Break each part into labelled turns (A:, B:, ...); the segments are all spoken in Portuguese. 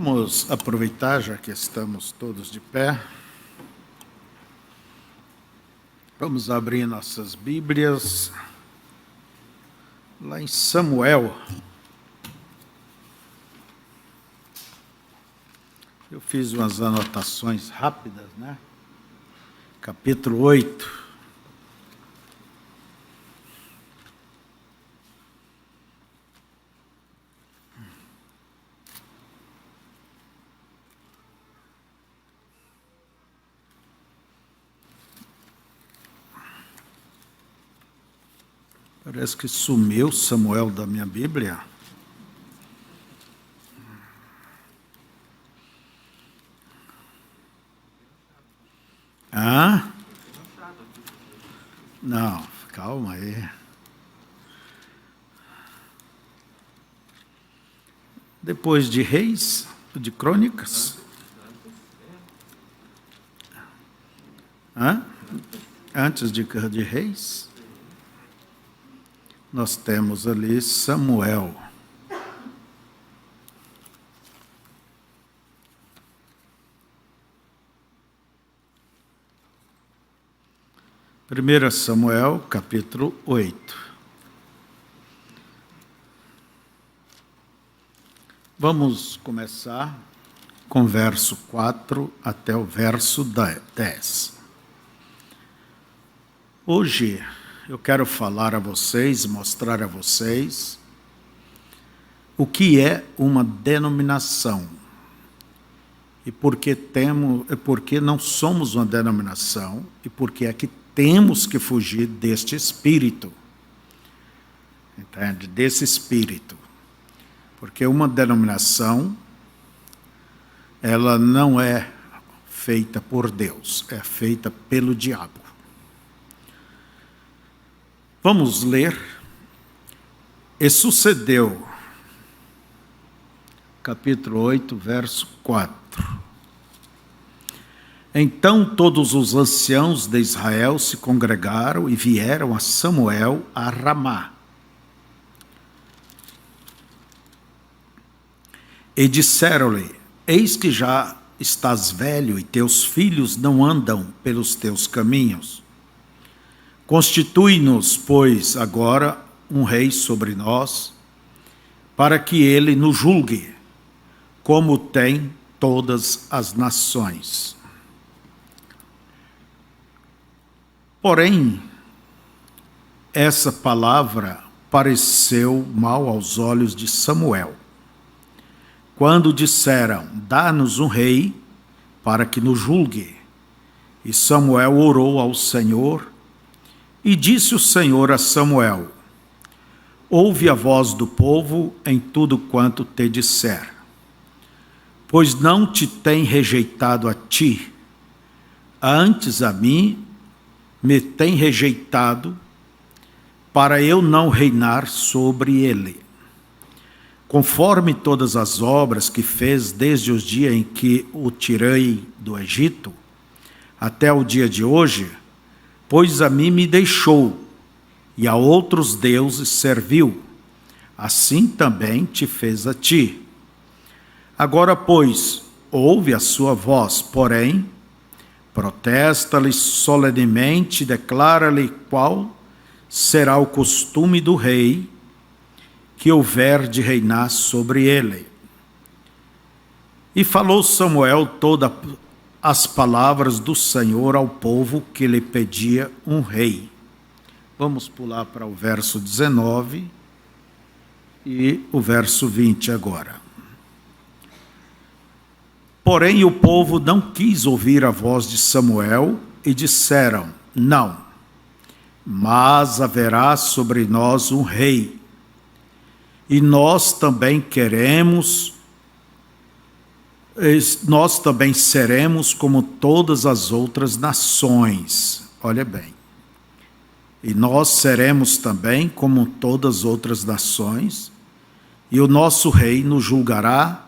A: Vamos aproveitar, já que estamos todos de pé. Vamos abrir nossas Bíblias lá em Samuel. Eu fiz umas anotações rápidas, né? Capítulo 8. Parece que sumiu Samuel da minha Bíblia. Ah? Não, calma aí. Depois de Reis, de Crônicas. Antes de Reis, nós temos ali Samuel. Primeiro Samuel, capítulo 8. Vamos começar com o verso 4 até o verso 10. Hoje eu quero falar a vocês, mostrar a vocês o que é uma denominação e por que não somos uma denominação e por que é que temos que fugir deste espírito, entende? Desse espírito. Porque uma denominação, ela não é feita por Deus, é feita pelo diabo. Vamos ler. E sucedeu, capítulo 8, verso 4. Então todos os anciãos de Israel se congregaram e vieram a Samuel a Ramá. E disseram-lhe: eis que já estás velho e teus filhos não andam pelos teus caminhos. Constitui-nos, pois, agora um rei sobre nós, para que ele nos julgue, como tem todas as nações. Porém, essa palavra pareceu mal aos olhos de Samuel. Quando disseram: dá-nos um rei para que nos julgue. E Samuel orou ao Senhor, e disse o Senhor a Samuel: ouve a voz do povo em tudo quanto te disser, pois não te tem rejeitado a ti, antes a mim me tem rejeitado, para eu não reinar sobre ele. Conforme todas as obras que fez desde os dias em que o tirei do Egito, até o dia de hoje, pois a mim me deixou, e a outros deuses serviu, assim também te fez a ti. Agora, pois, ouve a sua voz, porém, protesta-lhe solenemente, declara-lhe qual será o costume do rei, que houver de reinar sobre ele. E falou Samuel todas as palavras do Senhor ao povo que lhe pedia um rei. Vamos pular para o verso 19 e o verso 20 agora. Porém o povo não quis ouvir a voz de Samuel e disseram: não, mas haverá sobre nós um rei, e nós também seremos como todas as outras nações. Olha bem. E nós seremos também como todas as outras nações, e o nosso rei nos julgará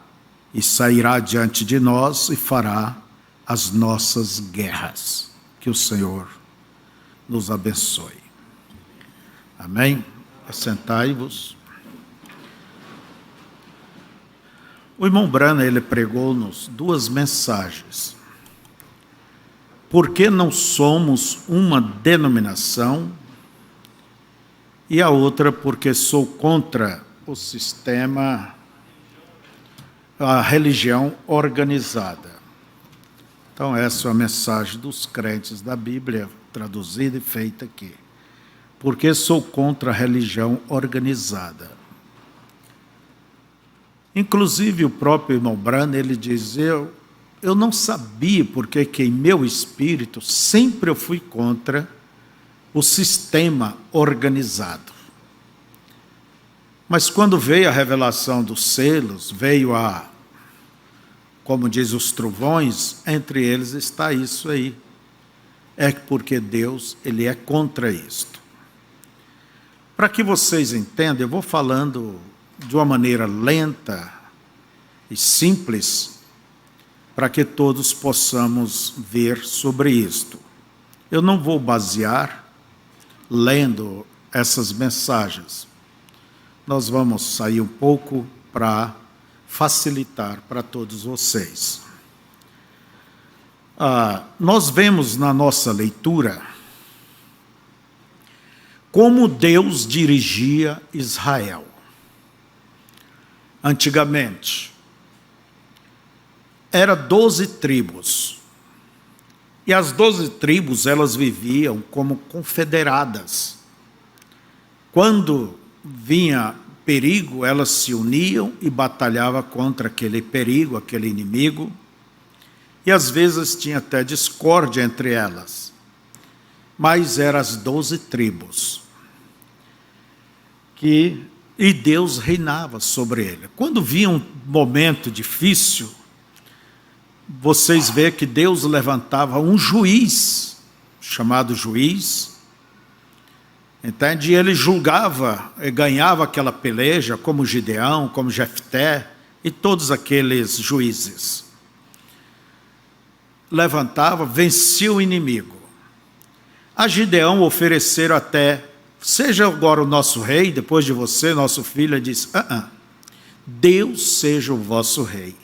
A: e sairá diante de nós e fará as nossas guerras. Que o Senhor nos abençoe. Amém? Assentai-vos. O irmão Branham, ele pregou-nos duas mensagens. Por que não somos uma denominação? E a outra, porque sou contra o sistema, a religião organizada. Então, essa é a mensagem dos crentes da Bíblia, traduzida e feita aqui. Porque sou contra a religião organizada. Inclusive, o próprio irmão Branham, ele diz, eu não sabia porque que em meu espírito sempre eu fui contra o sistema organizado. Mas quando veio a revelação dos selos, veio como diz os trovões, entre eles está isso aí. É porque Deus, ele é contra isto. Para que vocês entendam, eu vou falando de uma maneira lenta e simples, para que todos possamos ver sobre isto. Eu não vou basear lendo essas mensagens. Nós vamos sair um pouco para facilitar para todos vocês. Nós vemos na nossa leitura como Deus dirigia Israel. Antigamente, era 12 tribos. E as 12 tribos, elas viviam como confederadas. Quando vinha perigo, elas se uniam e batalhavam contra aquele perigo, aquele inimigo. E às vezes tinha até discórdia entre elas. Mas eram as 12 tribos. E Deus reinava sobre ele. Quando vinha um momento difícil, vocês veem que Deus levantava um juiz, chamado juiz, entende? E ele julgava, e ganhava aquela peleja, como Gideão, como Jefté, e todos aqueles juízes. Levantava, vencia o inimigo. A Gideão ofereceram até, seja agora o nosso rei, depois de você, nosso filho, ele disse, Deus seja o vosso rei.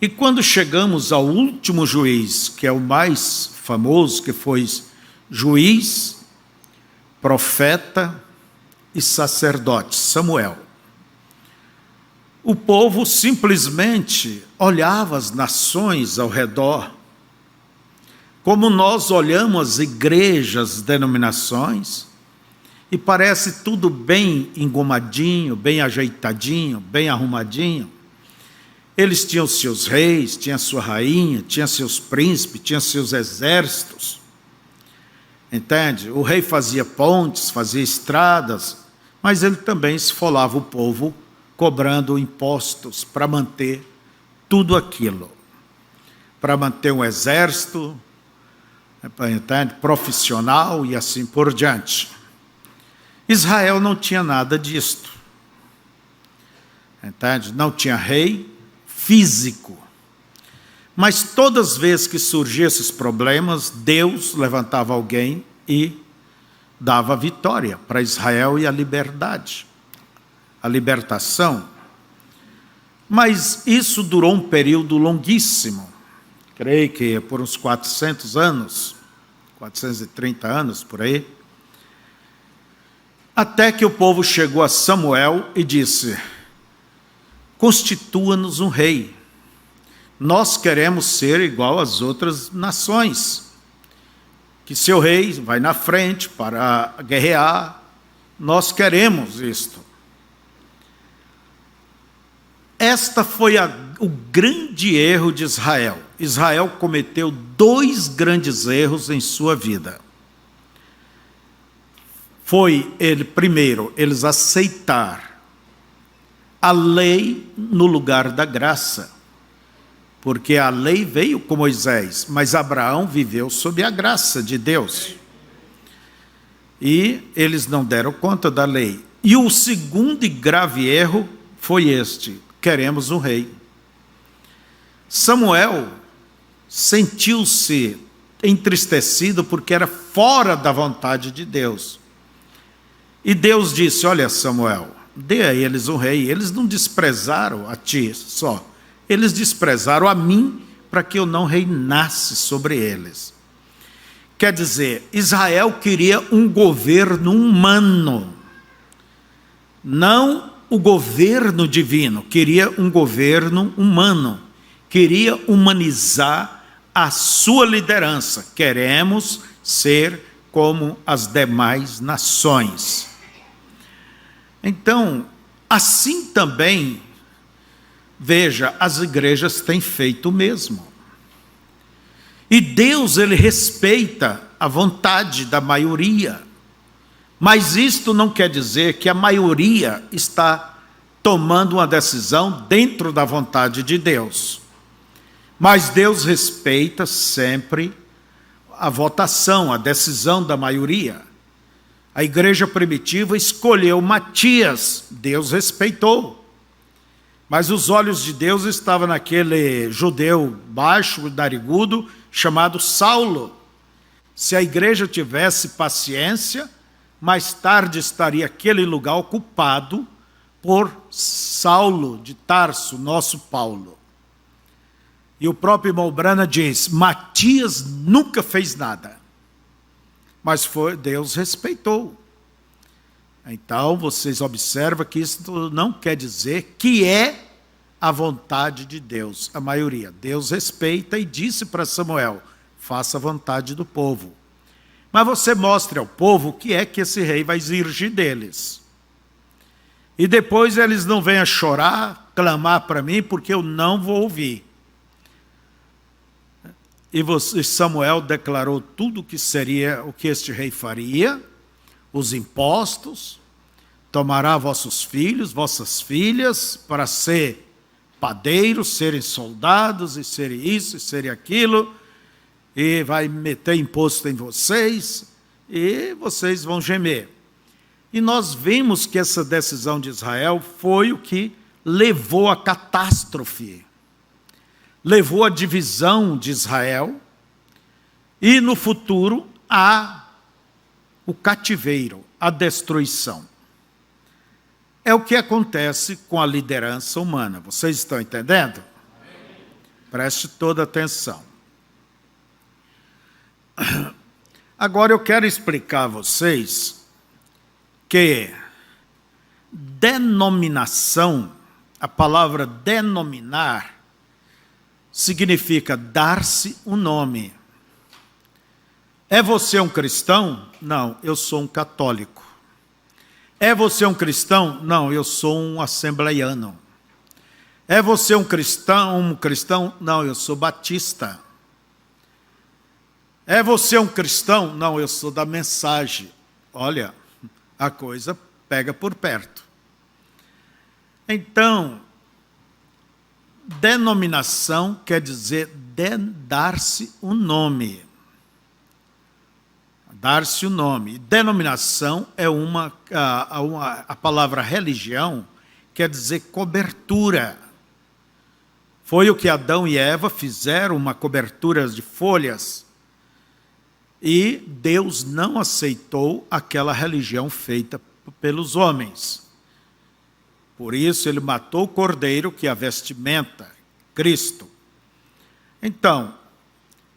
A: E quando chegamos ao último juiz, que é o mais famoso, que foi juiz, profeta e sacerdote, Samuel, o povo simplesmente olhava as nações ao redor, como nós olhamos as igrejas, denominações, e parece tudo bem engomadinho, bem ajeitadinho, bem arrumadinho. Eles tinham seus reis, tinham sua rainha, tinham seus príncipes, tinham seus exércitos. Entende? O rei fazia pontes, fazia estradas, mas ele também esfolava o povo, cobrando impostos para manter tudo aquilo. Para manter um exército, entende? Profissional e assim por diante. Israel não tinha nada disto. Entende? Não tinha rei físico. Mas todas as vezes que surgiam esses problemas, Deus levantava alguém e dava vitória para Israel e a liberdade, a libertação. Mas isso durou um período longuíssimo. Creio que por uns 400 anos, 430 anos, por aí. Até que o povo chegou a Samuel e disse, constitua-nos um rei. Nós queremos ser igual às outras nações. Que seu rei vai na frente para guerrear. Nós queremos isto. Esta foi o grande erro de Israel. Israel cometeu 2 grandes erros em sua vida. Foi, primeiro, eles aceitar a lei no lugar da graça. Porque a lei veio com Moisés, mas Abraão viveu sob a graça de Deus. E eles não deram conta da lei. E o segundo e grave erro foi este: queremos um rei. Samuel sentiu-se entristecido porque era fora da vontade de Deus. E Deus disse, olha Samuel, dê a eles um rei. Eles não desprezaram a ti só, eles desprezaram a mim para que eu não reinasse sobre eles. Quer dizer, Israel queria um governo humano, não o governo divino, queria um governo humano, queria humanizar a sua liderança. Queremos ser como as demais nações. Então, assim também, veja, as igrejas têm feito o mesmo. E Deus, ele respeita a vontade da maioria. Mas isto não quer dizer que a maioria está tomando uma decisão dentro da vontade de Deus. Mas Deus respeita sempre a votação, a decisão da maioria. A igreja primitiva escolheu Matias, Deus respeitou. Mas os olhos de Deus estavam naquele judeu baixo, narigudo, chamado Saulo. Se a igreja tivesse paciência, mais tarde estaria aquele lugar ocupado por Saulo de Tarso, nosso Paulo. E o próprio irmão Brana diz, Matias nunca fez nada, mas Deus respeitou. Então, vocês observam que isso não quer dizer que é a vontade de Deus, a maioria. Deus respeita e disse para Samuel, faça a vontade do povo. Mas você mostre ao povo o que é que esse rei vai exigir deles. E depois eles não venham chorar, clamar para mim, porque eu não vou ouvir. E Samuel declarou tudo o que seria, o que este rei faria, os impostos, tomará vossos filhos, vossas filhas, para ser padeiros, serem soldados, e serem isso, e serem aquilo, e vai meter imposto em vocês, e vocês vão gemer. E nós vimos que essa decisão de Israel foi o que levou à catástrofe, levou à divisão de Israel, e no futuro o cativeiro, a destruição. É o que acontece com a liderança humana. Vocês estão entendendo? Preste toda atenção. Agora eu quero explicar a vocês que denominação, a palavra denominar, significa dar-se um nome. É você um cristão? Não, eu sou um católico. É você um cristão? Não, eu sou um assembleiano. É você um cristão? Não, eu sou batista. É você um cristão? Não, eu sou da mensagem. Olha, a coisa pega por perto. Então, denominação quer dizer dar-se um nome. Dar-se o nome. Denominação é a palavra religião quer dizer cobertura. Foi o que Adão e Eva fizeram, uma cobertura de folhas. E Deus não aceitou aquela religião feita pelos homens. Por isso ele matou o cordeiro, que é a vestimenta, Cristo. Então,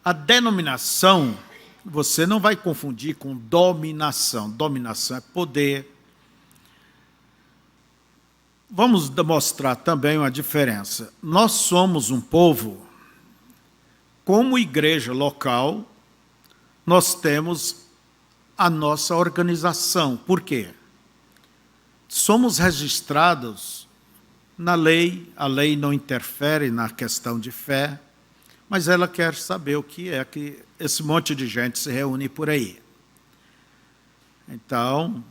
A: a denominação, você não vai confundir com dominação. Dominação é poder. Vamos demonstrar também uma diferença. Nós somos um povo, como igreja local, nós temos a nossa organização. Por quê? Somos registrados na lei, a lei não interfere na questão de fé, mas ela quer saber o que é que esse monte de gente se reúne por aí. Então,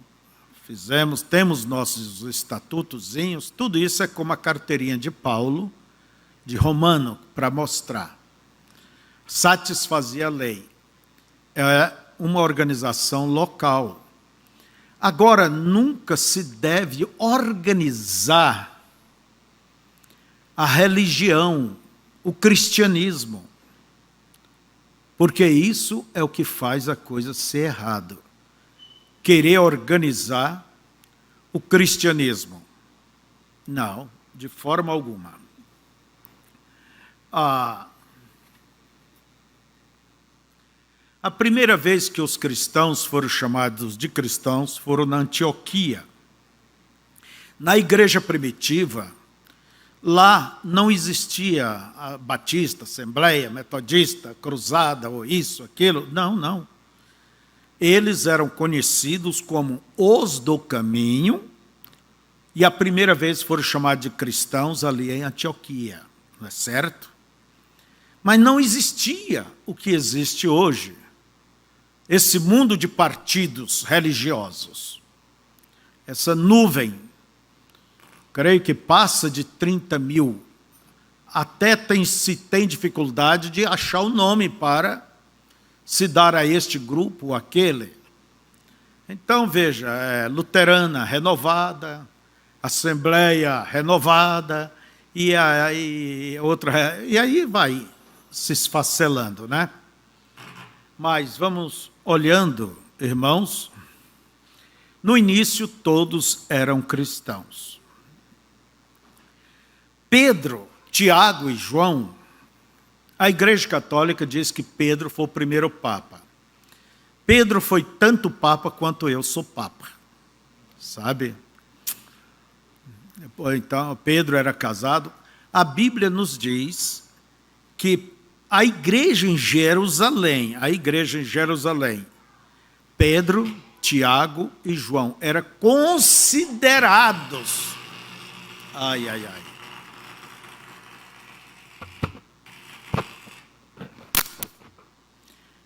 A: temos nossos estatutozinhos, tudo isso é como a carteirinha de Paulo, de Romano, para mostrar. Satisfazia a lei. É uma organização local. Agora, nunca se deve organizar a religião, o cristianismo, porque isso é o que faz a coisa ser errada. Querer organizar o cristianismo? Não, de forma alguma. A primeira vez que os cristãos foram chamados de cristãos foram na Antioquia. Na igreja primitiva, lá não existia a batista, assembleia, metodista, cruzada, ou isso, aquilo. Não, não. Eles eram conhecidos como os do caminho, e a primeira vez foram chamados de cristãos ali em Antioquia, não é certo? Mas não existia o que existe hoje, esse mundo de partidos religiosos, essa nuvem, creio que passa de 30 mil, até se tem dificuldade de achar o nome para se dar a este grupo ou aquele. Então, veja, luterana renovada, assembleia renovada, e aí vai se esfacelando, né? Mas vamos olhando, irmãos, no início todos eram cristãos. Pedro, Tiago e João, a Igreja Católica diz que Pedro foi o primeiro Papa. Pedro foi tanto Papa quanto eu sou Papa, sabe? Então, Pedro era casado. A Bíblia nos diz que a igreja em Jerusalém, Pedro, Tiago e João eram considerados,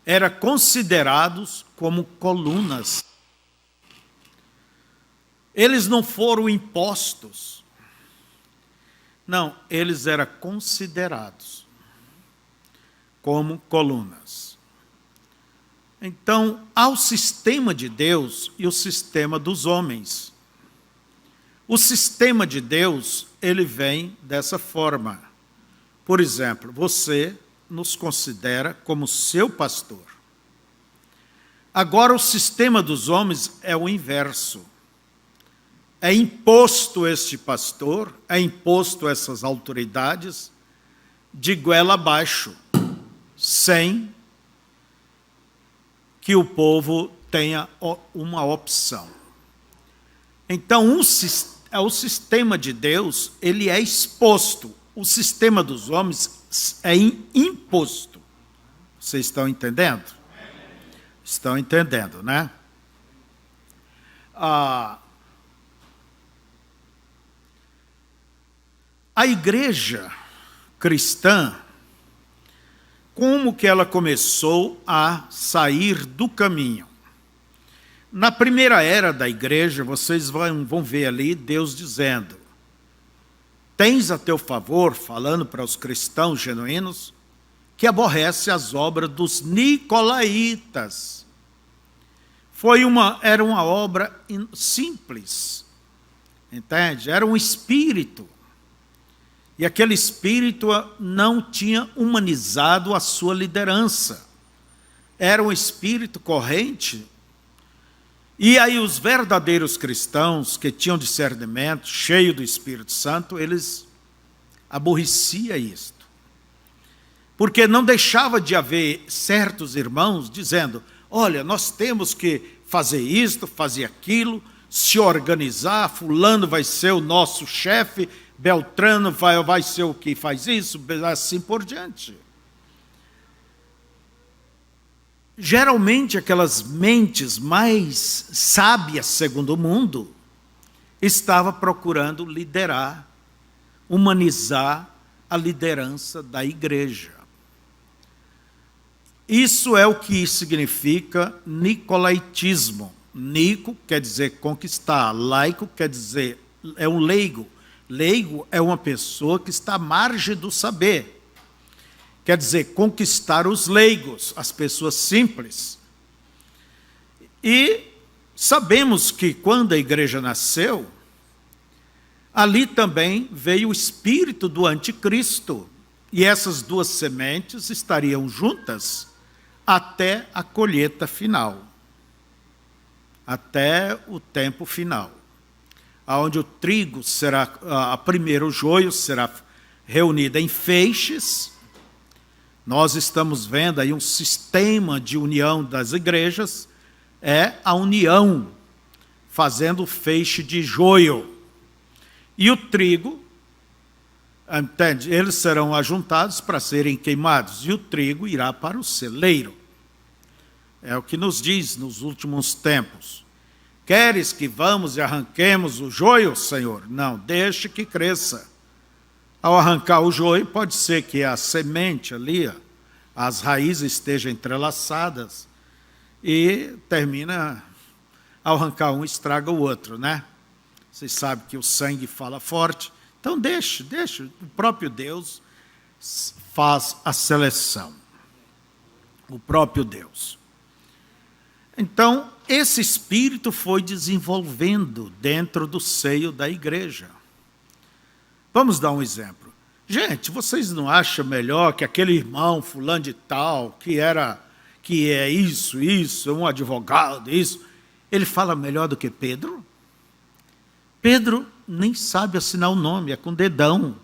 A: eram considerados como colunas. Eles não foram impostos. Não, eles eram considerados como colunas. Então, há o sistema de Deus e o sistema dos homens. O sistema de Deus, ele vem dessa forma. Por exemplo, você nos considera como seu pastor. Agora, o sistema dos homens é o inverso. É imposto este pastor, é imposto essas autoridades de goela abaixo, sem que o povo tenha uma opção. Então, o sistema de Deus, ele é exposto. O sistema dos homens é imposto. Vocês estão entendendo? Estão entendendo, né? A igreja cristã, como que ela começou a sair do caminho? Na primeira era da igreja, vocês vão ver ali Deus dizendo: tens a teu favor, falando para os cristãos genuínos, que aborrece as obras dos nicolaítas. Era uma obra simples, entende? Era um espírito. E aquele espírito não tinha humanizado a sua liderança. Era um espírito corrente. E aí os verdadeiros cristãos, que tinham discernimento, cheio do Espírito Santo, eles aborreciam isto. Porque não deixava de haver certos irmãos dizendo: olha, nós temos que fazer isto, fazer aquilo, se organizar, fulano vai ser o nosso chefe, Beltrano vai ser o que faz isso, assim por diante. Geralmente, aquelas mentes mais sábias, segundo o mundo, estavam procurando liderar, humanizar a liderança da igreja. Isso é o que significa nicolaítismo. Nico quer dizer conquistar, laico quer dizer, é um leigo. Leigo é uma pessoa que está à margem do saber. Quer dizer, conquistar os leigos, as pessoas simples. E sabemos que quando a igreja nasceu, ali também veio o espírito do anticristo. E essas duas sementes estariam juntas até a colheita final. Até o tempo final. onde o trigo será, primeiro o joio será reunido em feixes. Nós estamos vendo aí um sistema de união das igrejas, é a união, fazendo feixe de joio. E o trigo, entende? Eles serão ajuntados para serem queimados, e o trigo irá para o celeiro. É o que nos diz nos últimos tempos. Queres que vamos e arranquemos o joio, Senhor? Não, deixe que cresça. Ao arrancar o joio, pode ser que a semente ali, as raízes estejam entrelaçadas e termina, ao arrancar um, estraga o outro, né? Vocês sabem que o sangue fala forte. Então deixe, o próprio Deus faz a seleção. O próprio Deus. Então, esse espírito foi desenvolvendo dentro do seio da igreja. Vamos dar um exemplo. Gente, vocês não acham melhor que aquele irmão fulano de tal, que é isso, um advogado, isso, ele fala melhor do que Pedro? Pedro nem sabe assinar o nome, é com dedão.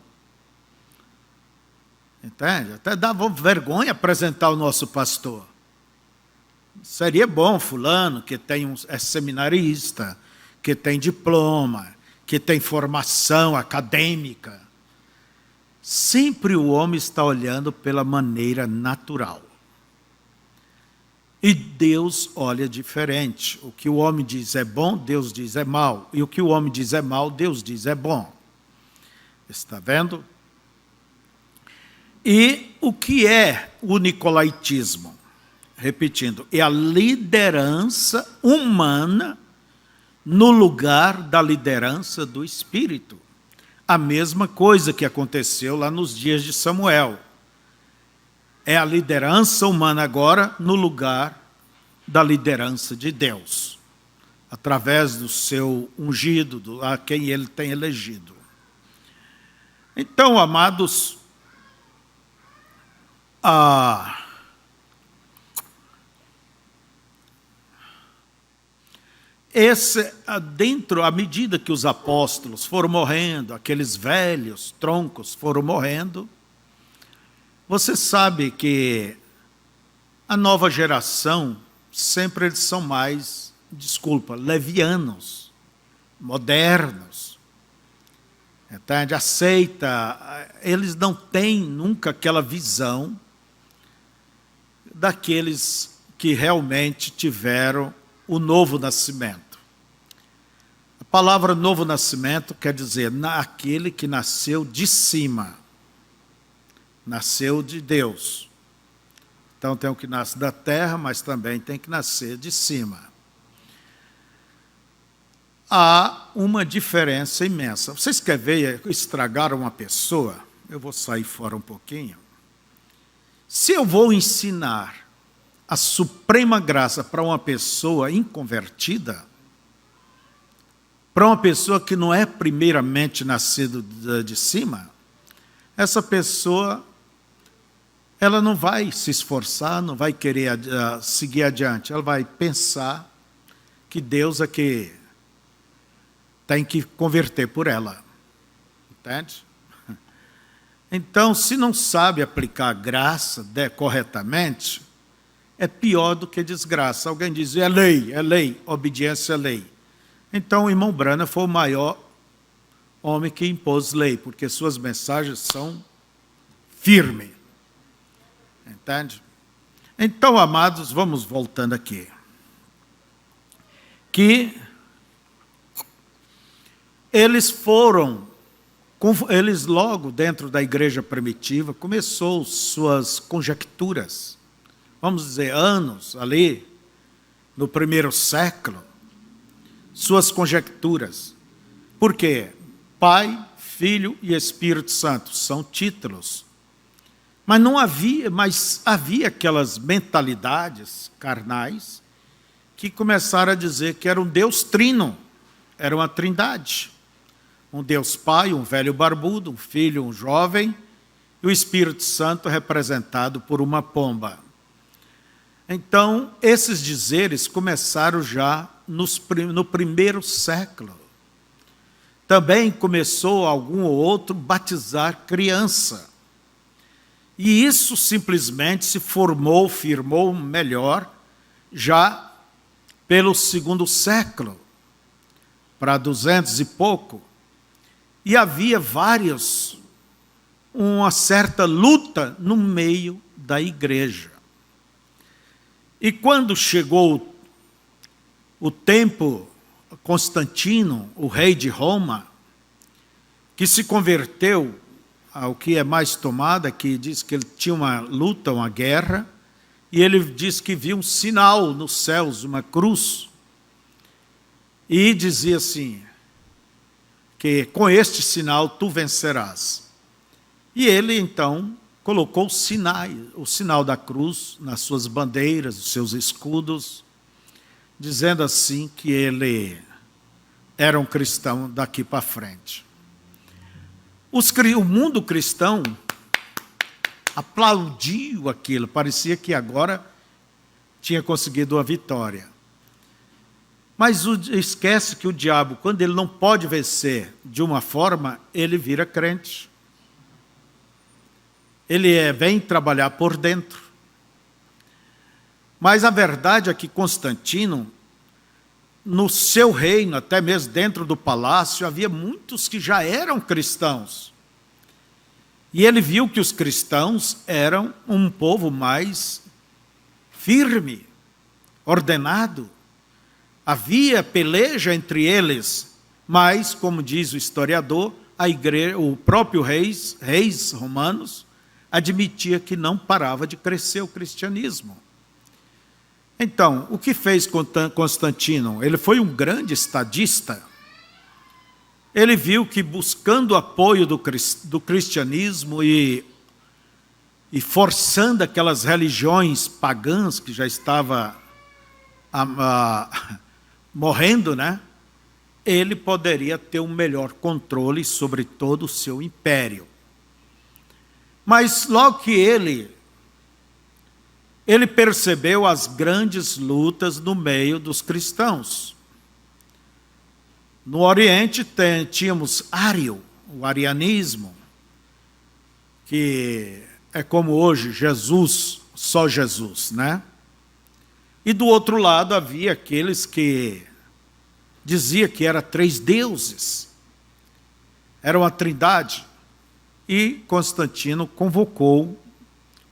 A: Entende? Até dava vergonha apresentar o nosso pastor. Seria bom fulano, que é seminarista, que tem diploma, que tem formação acadêmica. Sempre o homem está olhando pela maneira natural. E Deus olha diferente. O que o homem diz é bom, Deus diz é mal. E o que o homem diz é mal, Deus diz é bom. Está vendo? E o que é o nicolaítismo? Repetindo, é a liderança humana no lugar da liderança do Espírito. A mesma coisa que aconteceu lá nos dias de Samuel. É a liderança humana agora no lugar da liderança de Deus, através do seu ungido, a quem ele tem elegido. Então, amados, à medida que os apóstolos foram morrendo, aqueles velhos troncos foram morrendo, você sabe que a nova geração, sempre eles são mais, levianos, modernos. Entende? Aceita, eles não têm nunca aquela visão daqueles que realmente tiveram o novo nascimento. A palavra novo nascimento quer dizer aquele que nasceu de cima, nasceu de Deus. Então tem o que nasce da terra, mas também tem que nascer de cima. Há uma diferença imensa. Vocês querem ver estragar uma pessoa? Eu vou sair fora um pouquinho. Se eu vou ensinar a suprema graça para uma pessoa inconvertida, para uma pessoa que não é primeiramente nascido de cima, essa pessoa, ela não vai se esforçar, não vai querer seguir adiante, ela vai pensar que Deus é que tem que converter por ela. Entende? Então, se não sabe aplicar a graça corretamente, é pior do que desgraça. Alguém diz, é lei, obediência à lei. Então, o irmão Branham foi o maior homem que impôs lei, porque suas mensagens são firmes. Entende? Então, amados, vamos voltando aqui. Que eles logo dentro da igreja primitiva, começou suas conjecturas. Vamos dizer, anos ali, no primeiro século, suas conjecturas. Por quê? Pai, Filho e Espírito Santo são títulos. Mas havia aquelas mentalidades carnais que começaram a dizer que era um Deus trino, era uma trindade. Um Deus Pai, um velho barbudo, um Filho, um jovem, e o Espírito Santo representado por uma pomba. Então, esses dizeres começaram já no primeiro século. também começou algum ou outro batizar criança. E isso simplesmente se firmou melhor, já pelo segundo século, para 200 e pouco. E havia uma certa luta no meio da igreja. E quando chegou o tempo, Constantino, o rei de Roma, que se converteu ao que é mais tomada, que diz que ele tinha uma luta, uma guerra, e ele diz que viu um sinal nos céus, uma cruz, e dizia assim, que com este sinal tu vencerás. E ele então colocou o sinal da cruz nas suas bandeiras, os seus escudos, dizendo assim que ele era um cristão daqui para frente. O mundo cristão aplaudiu aquilo, parecia que agora tinha conseguido uma vitória. Mas esquece que o diabo, quando ele não pode vencer de uma forma, ele vira crente. Ele vem trabalhar por dentro. Mas a verdade é que Constantino, no seu reino, até mesmo dentro do palácio, havia muitos que já eram cristãos. E ele viu que os cristãos eram um povo mais firme, ordenado. Havia peleja entre eles, mas, como diz o historiador, a igreja, o próprio reis romanos, admitia que não parava de crescer o cristianismo. Então, o que fez Constantino? Ele foi um grande estadista. Ele viu que buscando o apoio do cristianismo e forçando aquelas religiões pagãs que já estavam morrendo, né? Ele poderia ter um melhor controle sobre todo o seu império. Mas logo que ele percebeu as grandes lutas no meio dos cristãos. No Oriente tínhamos o arianismo, que é como hoje Jesus, só Jesus, né? E do outro lado havia aqueles que diziam que eram 3 deuses, era uma trindade. E Constantino convocou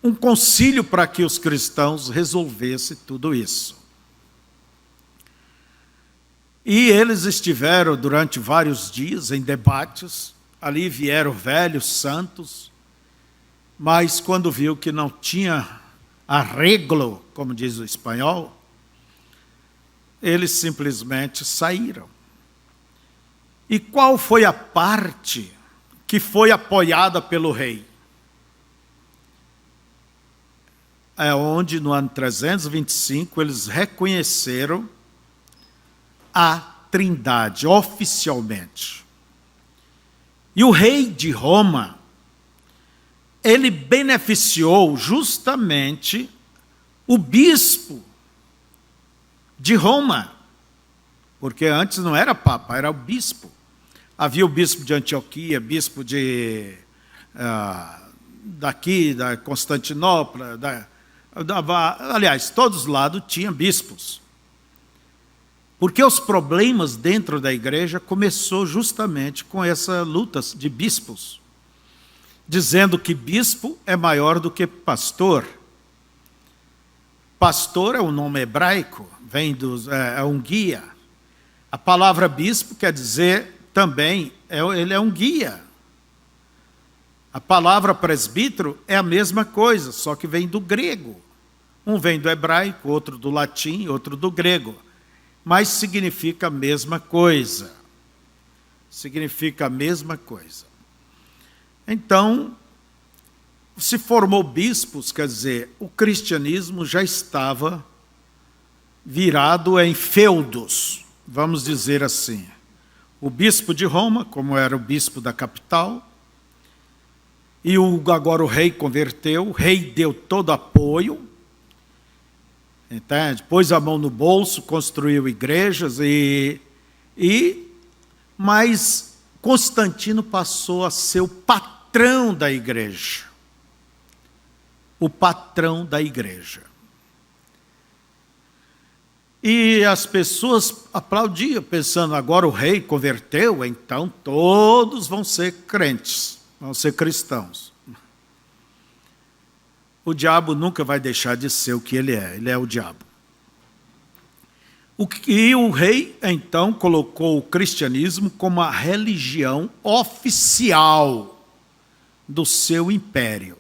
A: um concílio para que os cristãos resolvessem tudo isso. E eles estiveram durante vários dias em debates, ali vieram velhos santos, mas quando viu que não tinha arreglo, como diz o espanhol, eles simplesmente saíram. E qual foi a parte que foi apoiada pelo rei? É onde, no ano 325, eles reconheceram a Trindade, oficialmente. E o rei de Roma, ele beneficiou justamente o bispo de Roma, porque antes não era papa, era o bispo. Havia o bispo de Antioquia, bispo daqui, da Constantinopla, aliás, todos os lados tinham bispos. Porque os problemas dentro da igreja começou justamente com essa luta de bispos, dizendo que bispo é maior do que pastor. Pastor é um nome hebraico, vem é um guia. A palavra bispo quer dizer também, ele é um guia. A palavra presbítero é a mesma coisa, só que vem do grego. Um vem do hebraico, outro do latim, outro do grego. Mas significa a mesma coisa. Significa a mesma coisa. Então, se formou bispos, quer dizer, o cristianismo já estava virado em feudos, vamos dizer assim. O bispo de Roma, como era o bispo da capital, e agora o rei converteu, o rei deu todo apoio, entende? Pôs a mão no bolso, construiu igrejas, mas Constantino passou a ser o patrão da igreja. O patrão da igreja. E as pessoas aplaudiam, pensando, agora o rei converteu, então todos vão ser crentes, vão ser cristãos. O diabo nunca vai deixar de ser o que ele é o diabo. E o rei, então, colocou o cristianismo como a religião oficial do seu império.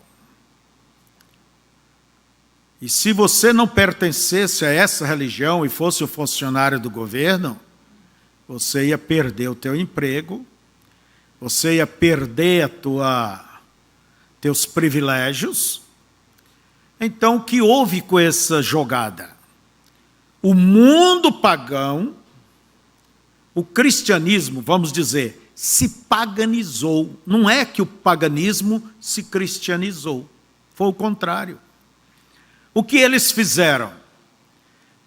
A: E se você não pertencesse a essa religião e fosse o funcionário do governo, você ia perder o teu emprego, você ia perder teus privilégios. Então, o que houve com essa jogada? O mundo pagão, o cristianismo, vamos dizer, se paganizou. Não é que o paganismo se cristianizou, foi o contrário. O que eles fizeram?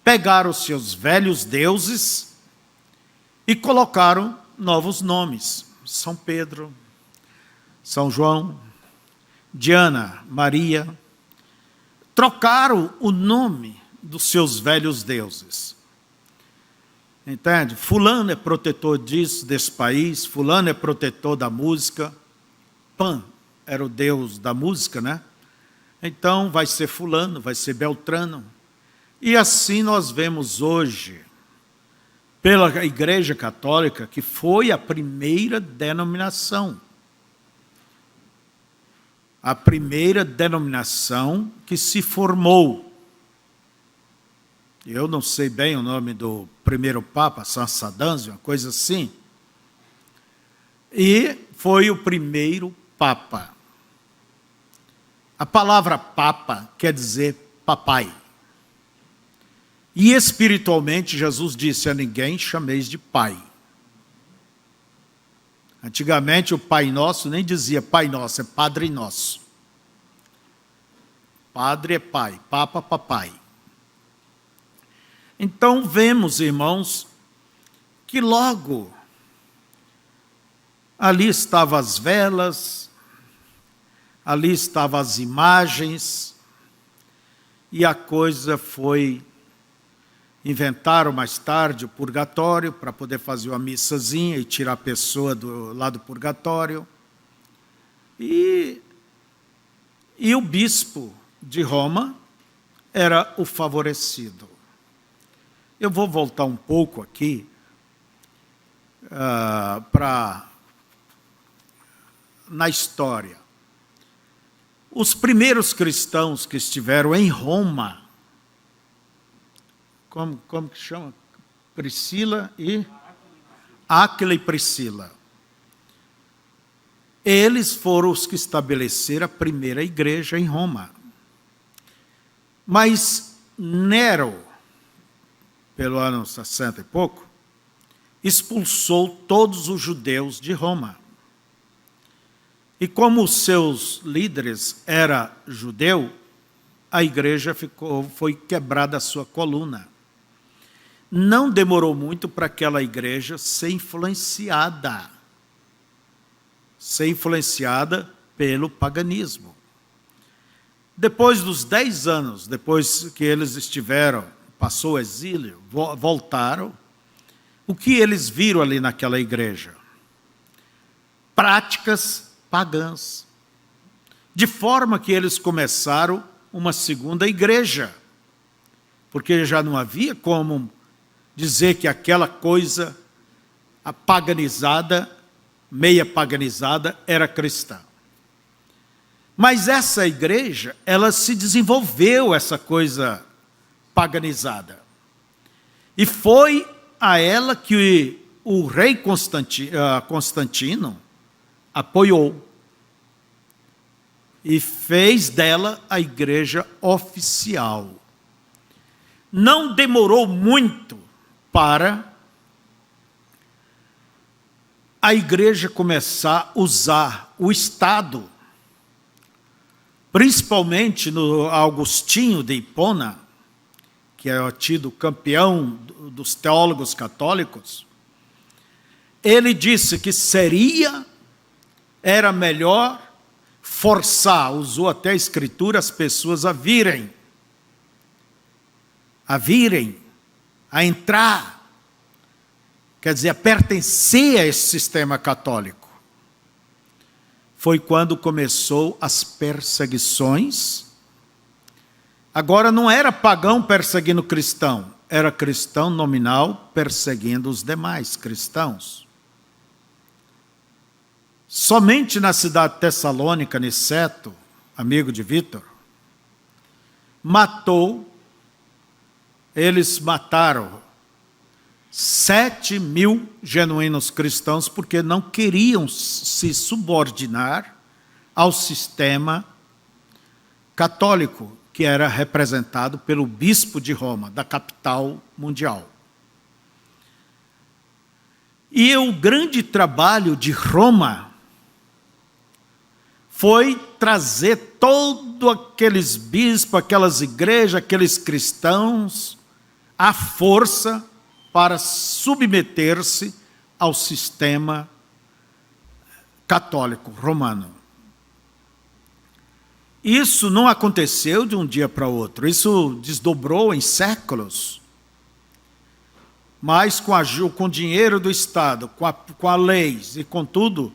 A: Pegaram os seus velhos deuses e colocaram novos nomes. São Pedro, São João, Diana, Maria. Trocaram o nome dos seus velhos deuses. Entende? Fulano é protetor disso, desse país, fulano é protetor da música. Pan era o deus da música, né? Então vai ser fulano, vai ser Beltrano. E assim nós vemos hoje, pela Igreja Católica, que foi a primeira denominação. A primeira denominação que se formou. Eu não sei bem o nome do primeiro Papa, São Sadâncio, uma coisa assim. E foi o primeiro Papa. A palavra Papa quer dizer papai. E espiritualmente Jesus disse, a ninguém chameis de pai. Antigamente o Pai Nosso nem dizia Pai Nosso, é Padre Nosso. Padre é pai, Papa, papai. Então vemos, irmãos, que logo ali estavam as velas, ali estavam as imagens, e a coisa foi... Inventaram mais tarde o purgatório para poder fazer uma missazinha e tirar a pessoa lá do purgatório. E o bispo de Roma era o favorecido. Eu vou voltar um pouco aqui na história. Os primeiros cristãos que estiveram em Roma, como que chama? Áquila e Priscila. Eles foram os que estabeleceram a primeira igreja em Roma. Mas Nero, pelo ano 60 e pouco, expulsou todos os judeus de Roma. E como os seus líderes eram judeus, a igreja foi quebrada a sua coluna. Não demorou muito para aquela igreja ser influenciada pelo paganismo. Depois dos 10 anos, depois que eles passou o exílio, voltaram, o que eles viram ali naquela igreja? Práticas pagãs. De forma que eles começaram uma segunda igreja, porque já não havia como dizer que aquela coisa meia paganizada, era cristã. Mas essa igreja, ela se desenvolveu, essa coisa paganizada. E foi a ela que o rei Constantino apoiou. E fez dela a igreja oficial. Não demorou muito para a igreja começar a usar o Estado, principalmente no Agostinho de Hipona, que é tido campeão dos teólogos católicos. ele disse que era melhor forçar, usou até a escritura, as pessoas a virem, a entrar, quer dizer, a pertencer a esse sistema católico. Foi quando começou as perseguições. Agora não era pagão perseguindo cristão, era cristão nominal perseguindo os demais cristãos. Somente na cidade de Tessalônica, Niceto, amigo de Vítor, eles mataram 7.000 genuínos cristãos porque não queriam se subordinar ao sistema católico, que era representado pelo bispo de Roma, da capital mundial. E o grande trabalho de Roma foi trazer todos aqueles bispos, aquelas igrejas, aqueles cristãos, à força para submeter-se ao sistema católico romano. Isso não aconteceu de um dia para outro, isso desdobrou em séculos. Mas com o dinheiro do Estado, com a lei e com tudo,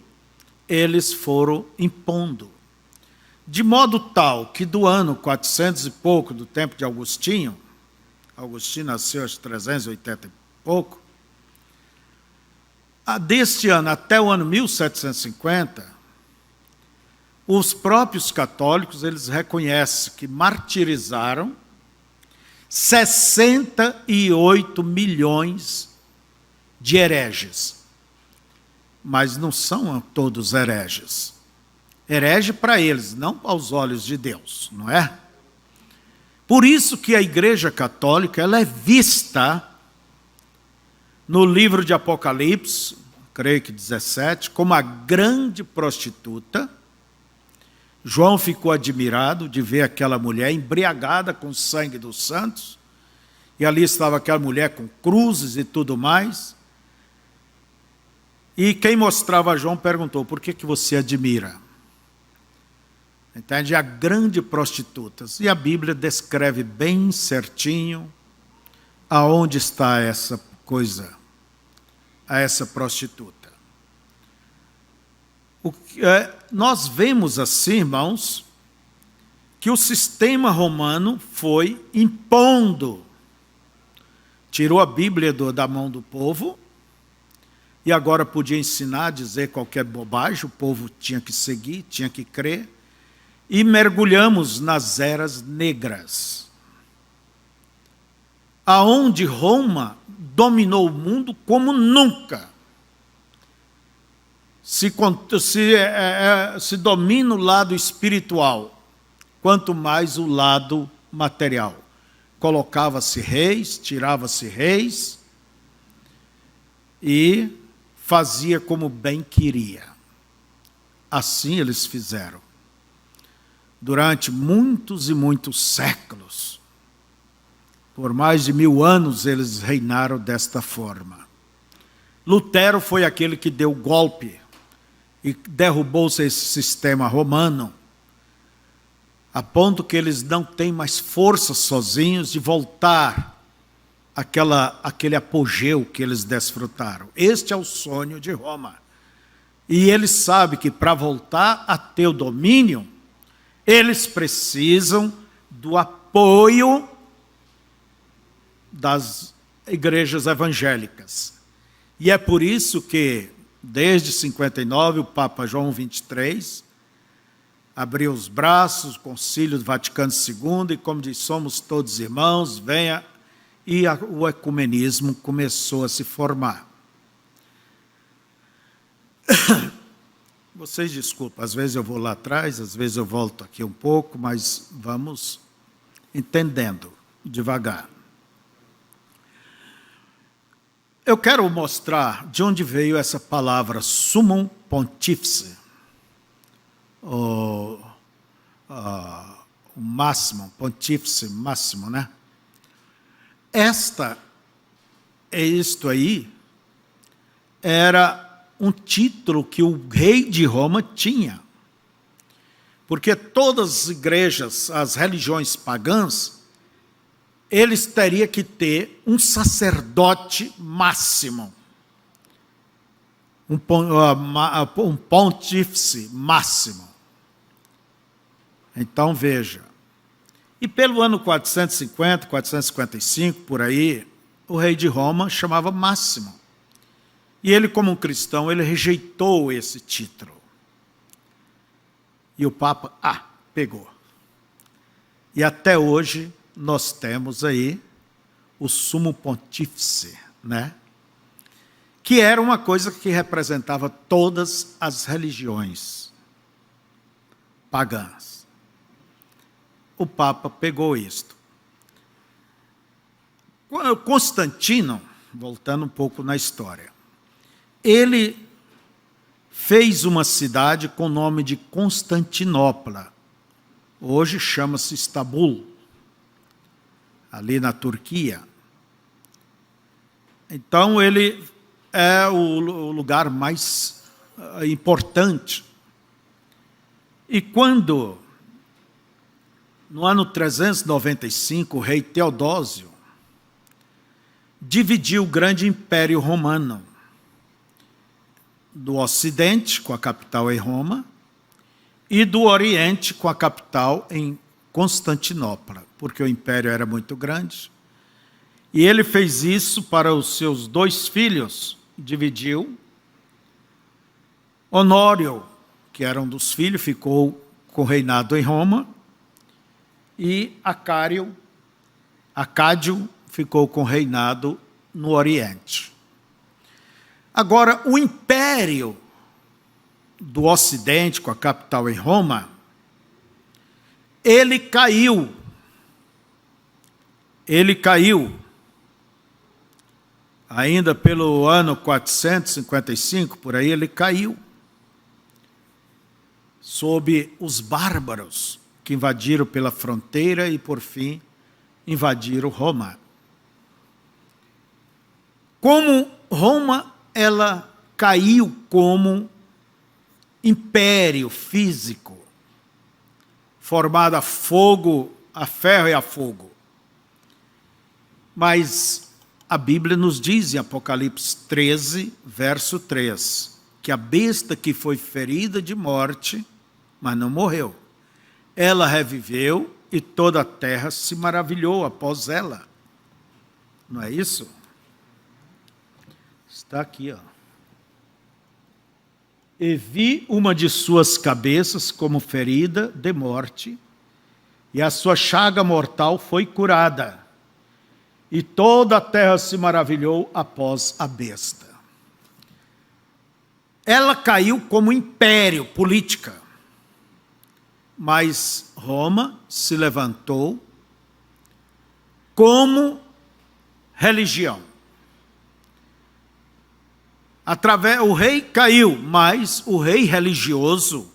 A: eles foram impondo. De modo tal que do ano 400 e pouco, do tempo de Agostinho nasceu aos 380 e pouco, deste ano até o ano 1750, os próprios católicos, eles reconhecem que martirizaram 68 milhões de hereges. Mas não são todos hereges. Herege para eles, não aos olhos de Deus, não é? Por isso que a Igreja Católica ela é vista no livro de Apocalipse, creio que 17, como a grande prostituta. João ficou admirado de ver aquela mulher embriagada com o sangue dos santos, e ali estava aquela mulher com cruzes e tudo mais. E quem mostrava a João perguntou: por que você admira? Entende? A grande prostituta. E a Bíblia descreve bem certinho aonde está essa coisa, essa prostituta. Nós vemos assim, irmãos, que o sistema romano foi impondo, tirou a Bíblia da mão do povo, e agora podia ensinar, dizer qualquer bobagem, o povo tinha que seguir, tinha que crer, e mergulhamos nas eras negras, aonde Roma dominou o mundo como nunca. Se domina o lado espiritual, quanto mais o lado material. Colocava-se reis, tirava-se reis, e fazia como bem queria. Assim eles fizeram. Durante muitos e muitos séculos, por mais de 1000 anos, eles reinaram desta forma. Lutero foi aquele que deu o golpe e derrubou-se esse sistema romano, a ponto que eles não têm mais força sozinhos de voltar aquele apogeu que eles desfrutaram. Este é o sonho de Roma. E eles sabem que para voltar a ter o domínio, eles precisam do apoio das igrejas evangélicas. E é por isso que, desde 59, o Papa João XXIII abriu os braços, o Concílio do Vaticano II, e como diz, somos todos irmãos, venha, e o ecumenismo começou a se formar. Vocês desculpem, às vezes eu vou lá atrás, às vezes eu volto aqui um pouco, mas vamos entendendo devagar. Eu quero mostrar de onde veio essa palavra Summum Pontífice, o máximo, pontífice máximo, né? Isto aí era um título que o rei de Roma tinha. Porque todas as igrejas, as religiões pagãs, eles teriam que ter um sacerdote máximo, um pontífice máximo. Então, veja. E pelo ano 450, 455, por aí, o rei de Roma chamava Máximo. E ele, como um cristão, ele rejeitou esse título. E o Papa, pegou. E até hoje nós temos aí o Sumo Pontífice, né? Que era uma coisa que representava todas as religiões pagãs. O Papa pegou isto. Constantino, voltando um pouco na história, ele fez uma cidade com o nome de Constantinopla. Hoje chama-se Istambul, ali na Turquia. Então, ele é o lugar mais importante. E quando, no ano 395, o rei Teodósio dividiu o grande império romano do Ocidente, com a capital em Roma, e do Oriente, com a capital em Constantinopla, porque o império era muito grande. E ele fez isso para os seus 2 filhos, dividiu. Honório, que era um dos filhos, ficou com o reinado em Roma, e Acádio ficou com o reinado no Oriente. Agora, o império do Ocidente, com a capital em Roma, ele caiu. Ele caiu. Ainda pelo ano 455, por aí, ele caiu. Sob os bárbaros que invadiram pela fronteira e, por fim, invadiram Roma. Como Roma, ela caiu como império físico, formado a fogo, a ferro e a fogo. Mas a Bíblia nos diz em Apocalipse 13, verso 3, que a besta que foi ferida de morte, mas não morreu, ela reviveu e toda a terra se maravilhou após ela. Não é isso? Está aqui, ó. E vi uma de suas cabeças como ferida de morte, e a sua chaga mortal foi curada. E toda a terra se maravilhou após a besta. Ela caiu como império, política. Mas Roma se levantou como religião. O rei caiu, mas o rei religioso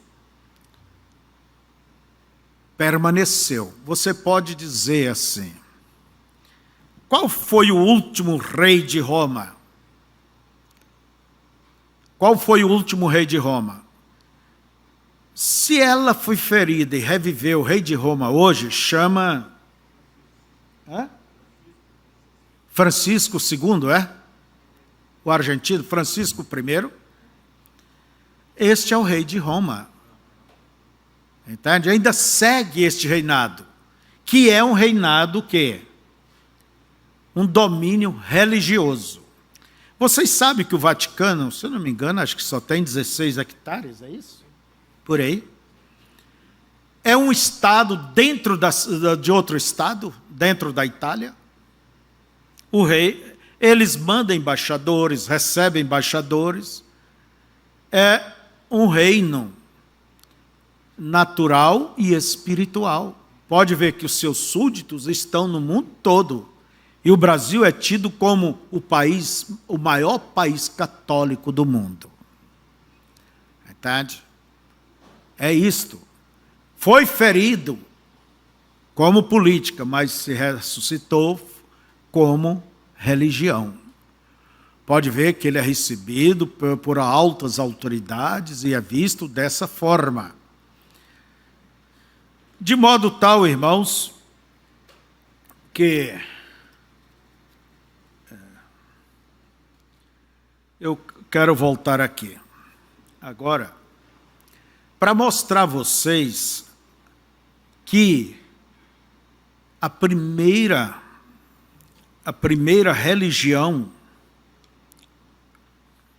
A: permaneceu. Você pode dizer assim: qual foi o último rei de Roma? Qual foi o último rei de Roma? Se ela foi ferida e reviveu o rei de Roma hoje, chama Francisco II, o argentino, Francisco I. Este é o rei de Roma. Entende? Ainda segue este reinado, que é um reinado que um domínio religioso. Vocês sabem que o Vaticano, se eu não me engano, acho que só tem 16 hectares, é isso? Por aí. É um estado dentro de outro estado, dentro da Itália. O rei, eles mandam embaixadores, recebem embaixadores. É um reino natural e espiritual. Pode ver que os seus súditos estão no mundo todo. E o Brasil é tido como o maior país católico do mundo. Entende? É isto. Foi ferido como política, mas se ressuscitou como religião. Pode ver que ele é recebido por altas autoridades e é visto dessa forma. De modo tal, irmãos, que eu quero voltar aqui agora para mostrar a vocês que a primeira religião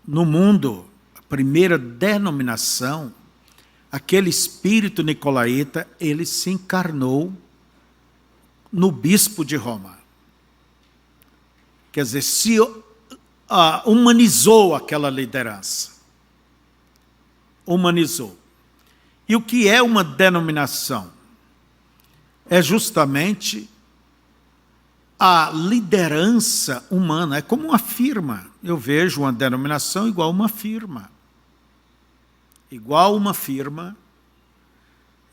A: no mundo, a primeira denominação, aquele espírito nicolaíta, ele se encarnou no bispo de Roma. Quer dizer, se humanizou aquela liderança. Humanizou. E o que é uma denominação? É justamente a liderança humana, é como uma firma. Eu vejo uma denominação igual uma firma. Igual uma firma,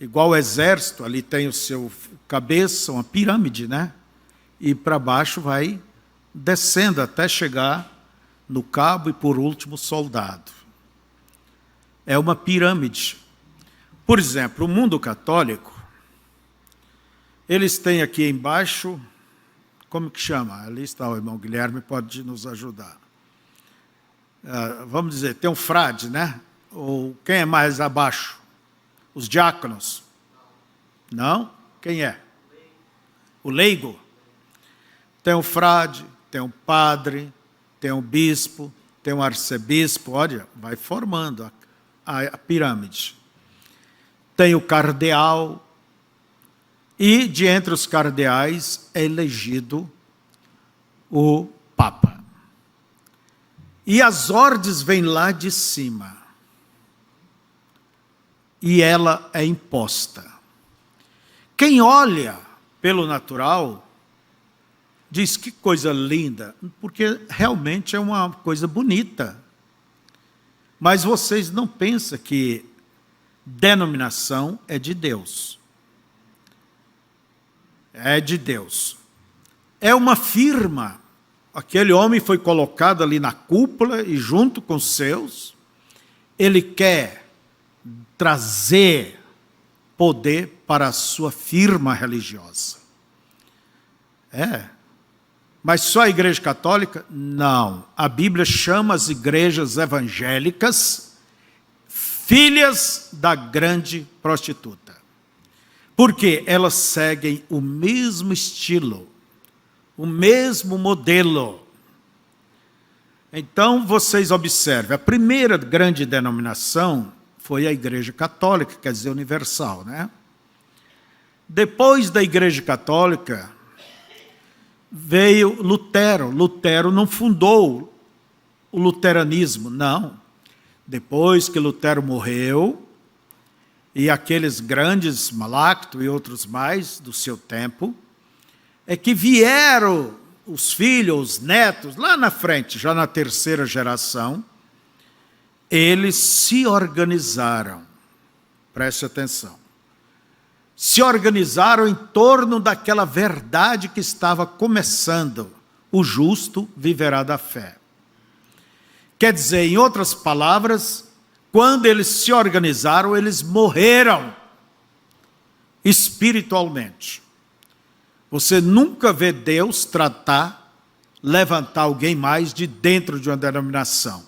A: igual o exército, ali tem o seu cabeça, uma pirâmide, né? E para baixo vai descendo até chegar no cabo e, por último, soldado. É uma pirâmide. Por exemplo, o mundo católico, eles têm aqui embaixo, como que chama? Ali está o irmão Guilherme, pode nos ajudar. Vamos dizer, tem um frade, né? Ou quem é mais abaixo? Os diáconos? Não? Quem é? O leigo? Tem um frade, tem um padre, tem um bispo, tem um arcebispo, olha, vai formando a pirâmide. Tem o cardeal, e de entre os cardeais é elegido o Papa. E as ordens vêm lá de cima. E ela é imposta. Quem olha pelo natural diz que coisa linda, porque realmente é uma coisa bonita. Mas vocês não pensam que denominação é de Deus. É de Deus. É uma firma. Aquele homem foi colocado ali na cúpula e junto com os seus, ele quer trazer poder para a sua firma religiosa. Mas só a Igreja Católica? Não. A Bíblia chama as igrejas evangélicas filhas da grande prostituta. Porque elas seguem o mesmo estilo, o mesmo modelo. Então, vocês observem, a primeira grande denominação foi a Igreja Católica, quer dizer, universal, né? Depois da Igreja Católica, veio Lutero. Lutero não fundou o luteranismo, não. Depois que Lutero morreu, e aqueles grandes, Malacto e outros mais do seu tempo, é que vieram os filhos, os netos, lá na frente, já na terceira geração, eles se organizaram. Preste atenção. Se organizaram em torno daquela verdade que estava começando. O justo viverá da fé. Quer dizer, em outras palavras, quando eles se organizaram, eles morreram espiritualmente. Você nunca vê Deus levantar alguém mais de dentro de uma denominação.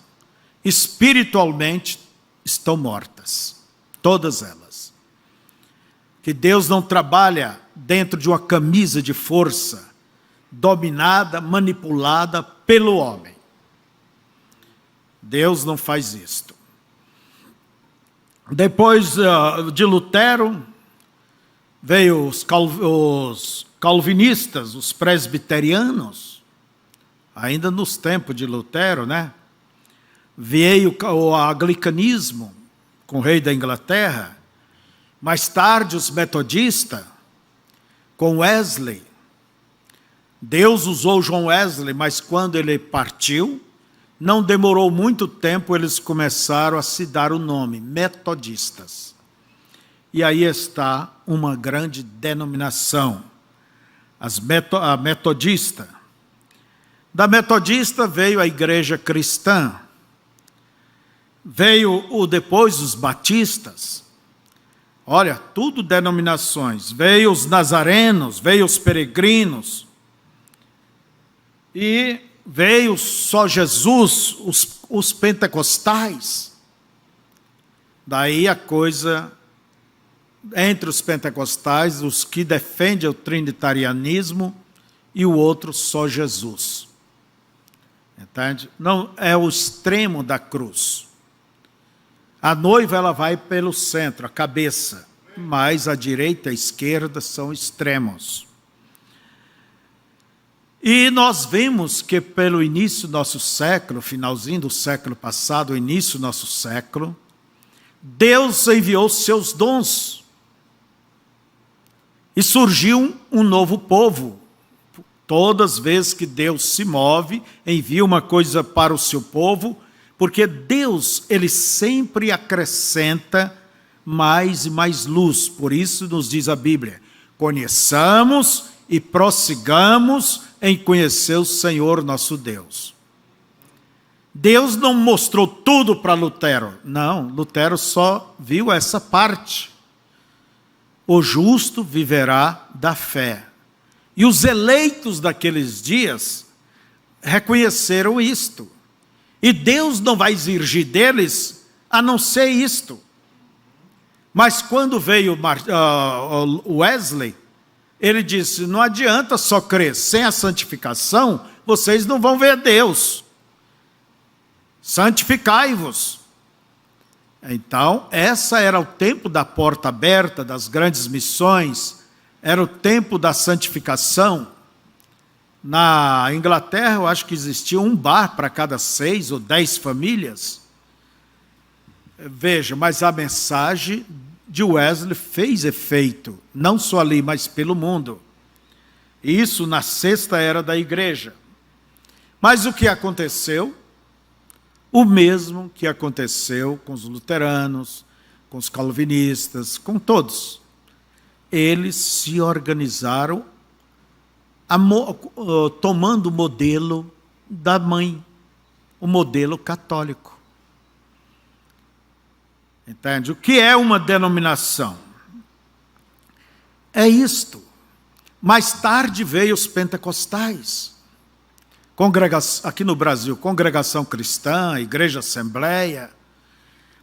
A: Espiritualmente estão mortas, todas elas. Que Deus não trabalha dentro de uma camisa de força, dominada, manipulada pelo homem. Deus não faz isto. Depois de Lutero, veio os calvinistas, os presbiterianos, ainda nos tempos de Lutero, né? Veio o anglicanismo, com o rei da Inglaterra. Mais tarde, os metodistas, com Wesley. Deus usou John Wesley, mas quando ele partiu, não demorou muito tempo, eles começaram a se dar o nome, metodistas. E aí está uma grande denominação, a metodista. Da metodista veio a igreja cristã, veio depois os batistas, olha, tudo denominações, veio os nazarenos, veio os peregrinos, e veio só Jesus, os pentecostais. Daí a coisa, entre os pentecostais, os que defendem o trinitarianismo, e o outro só Jesus. Entende? Não é o extremo da cruz. A noiva ela vai pelo centro, a cabeça, mas a direita e a esquerda são extremos. E nós vemos que pelo início do nosso século, finalzinho do século passado, início do nosso século, Deus enviou seus dons. E surgiu um novo povo. Todas as vezes que Deus se move, envia uma coisa para o seu povo, porque Deus, ele sempre acrescenta mais e mais luz. Por isso nos diz a Bíblia, conheçamos e prossigamos em conhecer o Senhor nosso Deus. Deus não mostrou tudo para Lutero. Não, Lutero só viu essa parte. O justo viverá da fé. E os eleitos daqueles dias reconheceram isto. E Deus não vai exigir deles a não ser isto. Mas quando veio Wesley, ele disse, não adianta só crer, sem a santificação, vocês não vão ver Deus. Santificai-vos. Então, essa era o tempo da porta aberta, das grandes missões, era o tempo da santificação. Na Inglaterra, eu acho que existia um bar para cada 6 ou 10 famílias. Veja, mas a mensagem de Wesley fez efeito, não só ali, mas pelo mundo. Isso na 6ª era da igreja. Mas o que aconteceu? O mesmo que aconteceu com os luteranos, com os calvinistas, com todos. Eles se organizaram tomando o modelo da mãe, o modelo católico. Entende? O que é uma denominação? É isto. Mais tarde veio os pentecostais. Aqui no Brasil, Congregação Cristã, Igreja Assembleia.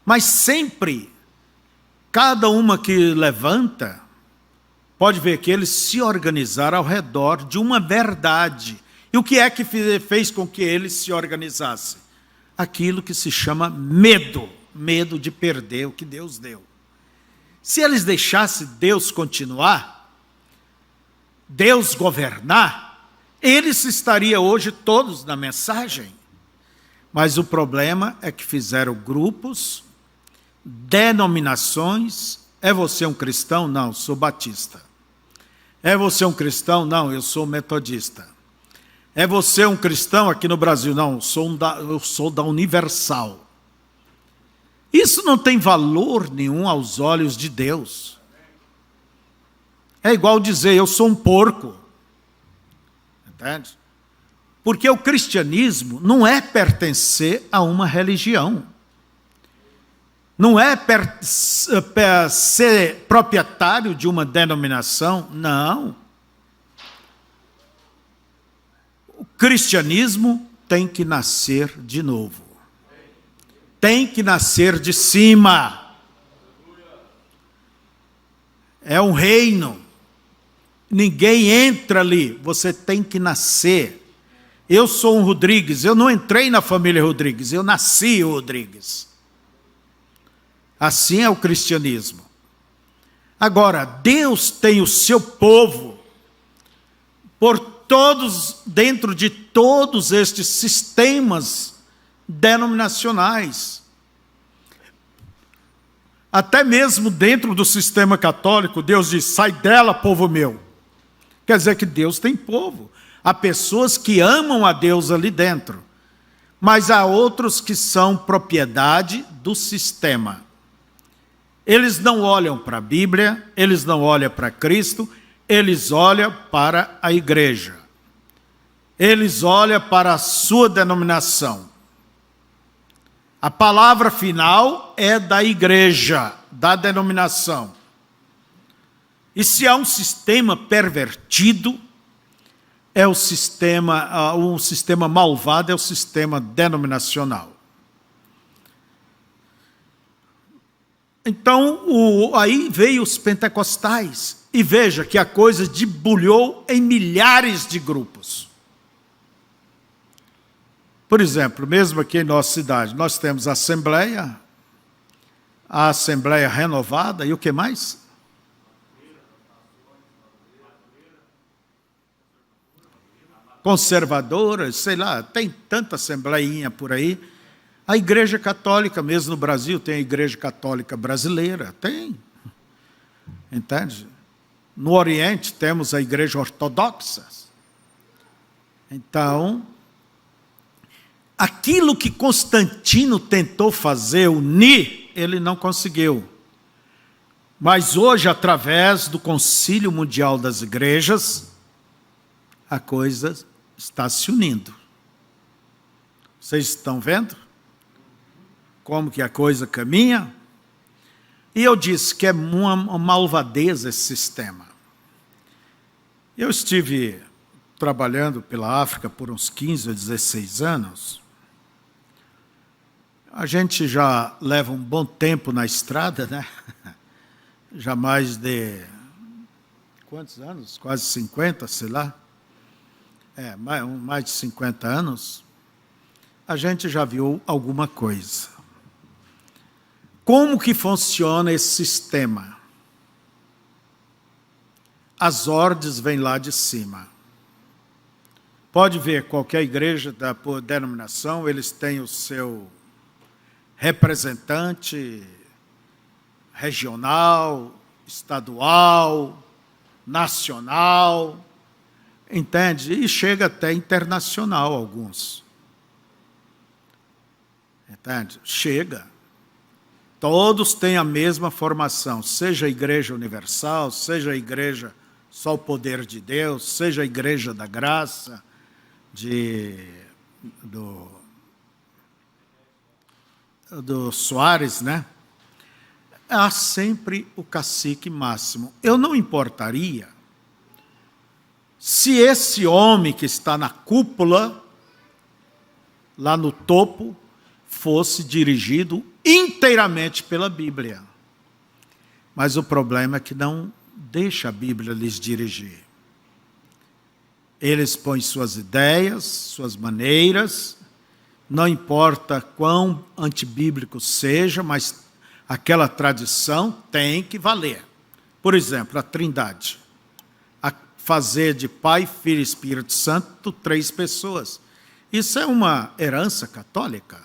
A: Mas sempre, cada uma que levanta, pode ver que eles se organizaram ao redor de uma verdade. E o que é que fez com que eles se organizassem? Aquilo que se chama medo. Medo de perder o que Deus deu. Se eles deixassem Deus continuar, Deus governar, eles estariam hoje todos na mensagem. Mas o problema é que fizeram grupos, denominações. É você um cristão? Não, sou batista. É você um cristão? Não, eu sou metodista. É você um cristão aqui no Brasil? Não, eu sou da Universal. Isso não tem valor nenhum aos olhos de Deus. É igual dizer, eu sou um porco. Entende? Porque o cristianismo não é pertencer a uma religião. Não é ser proprietário de uma denominação, não. O cristianismo tem que nascer de novo. Tem que nascer de cima. É um reino. Ninguém entra ali, você tem que nascer. Eu sou um Rodrigues, eu não entrei na família Rodrigues, eu nasci Rodrigues. Assim é o cristianismo. Agora, Deus tem o seu povo dentro de todos estes sistemas denominacionais. Até mesmo dentro do sistema católico, Deus diz, sai dela, povo meu. Quer dizer que Deus tem povo. Há pessoas que amam a Deus ali dentro, mas há outros que são propriedade do sistema. Eles não olham para a Bíblia, eles não olham para Cristo, eles olham para a igreja. eles olham para a sua denominação. A palavra final é da igreja, da denominação. E se há um sistema pervertido, é um sistema malvado, é o sistema denominacional. Então, aí veio os pentecostais. E veja que a coisa debulhou em milhares de grupos. Por exemplo, mesmo aqui em nossa cidade, nós temos a Assembleia Renovada, e o que mais? Conservadoras, sei lá, tem tanta assembleinha por aí. A Igreja Católica, mesmo no Brasil, tem a Igreja Católica Brasileira, tem. Entende? No Oriente temos a Igreja Ortodoxa. Então, aquilo que Constantino tentou fazer, unir, ele não conseguiu. Mas hoje, através do Concílio Mundial das Igrejas, a coisa está se unindo. Vocês estão vendo como que a coisa caminha? E eu disse que é uma malvadeza esse sistema. Eu estive trabalhando pela África por uns 15 ou 16 anos. A gente já leva um bom tempo na estrada, né? Já mais de... quantos anos? Quase 50, sei lá. Mais de 50 anos. A gente já viu alguma coisa. Como que funciona esse sistema? As ordens vêm lá de cima. Pode ver, qualquer igreja da denominação, eles têm o seu representante regional, estadual, nacional, entende? E chega até internacional alguns. Entende? Chega. Todos têm a mesma formação, seja a Igreja Universal, seja a Igreja Só o Poder de Deus, seja a Igreja da Graça, do Soares, né? Há sempre o cacique máximo. Eu não importaria se esse homem que está na cúpula, lá no topo, fosse dirigido inteiramente pela Bíblia. Mas o problema é que não deixa a Bíblia lhes dirigir. Eles põem suas ideias, suas maneiras, não importa quão antibíblico seja, mas aquela tradição tem que valer. Por exemplo, a Trindade. Fazer de Pai, Filho e Espírito Santo 3 pessoas. Isso é uma herança católica.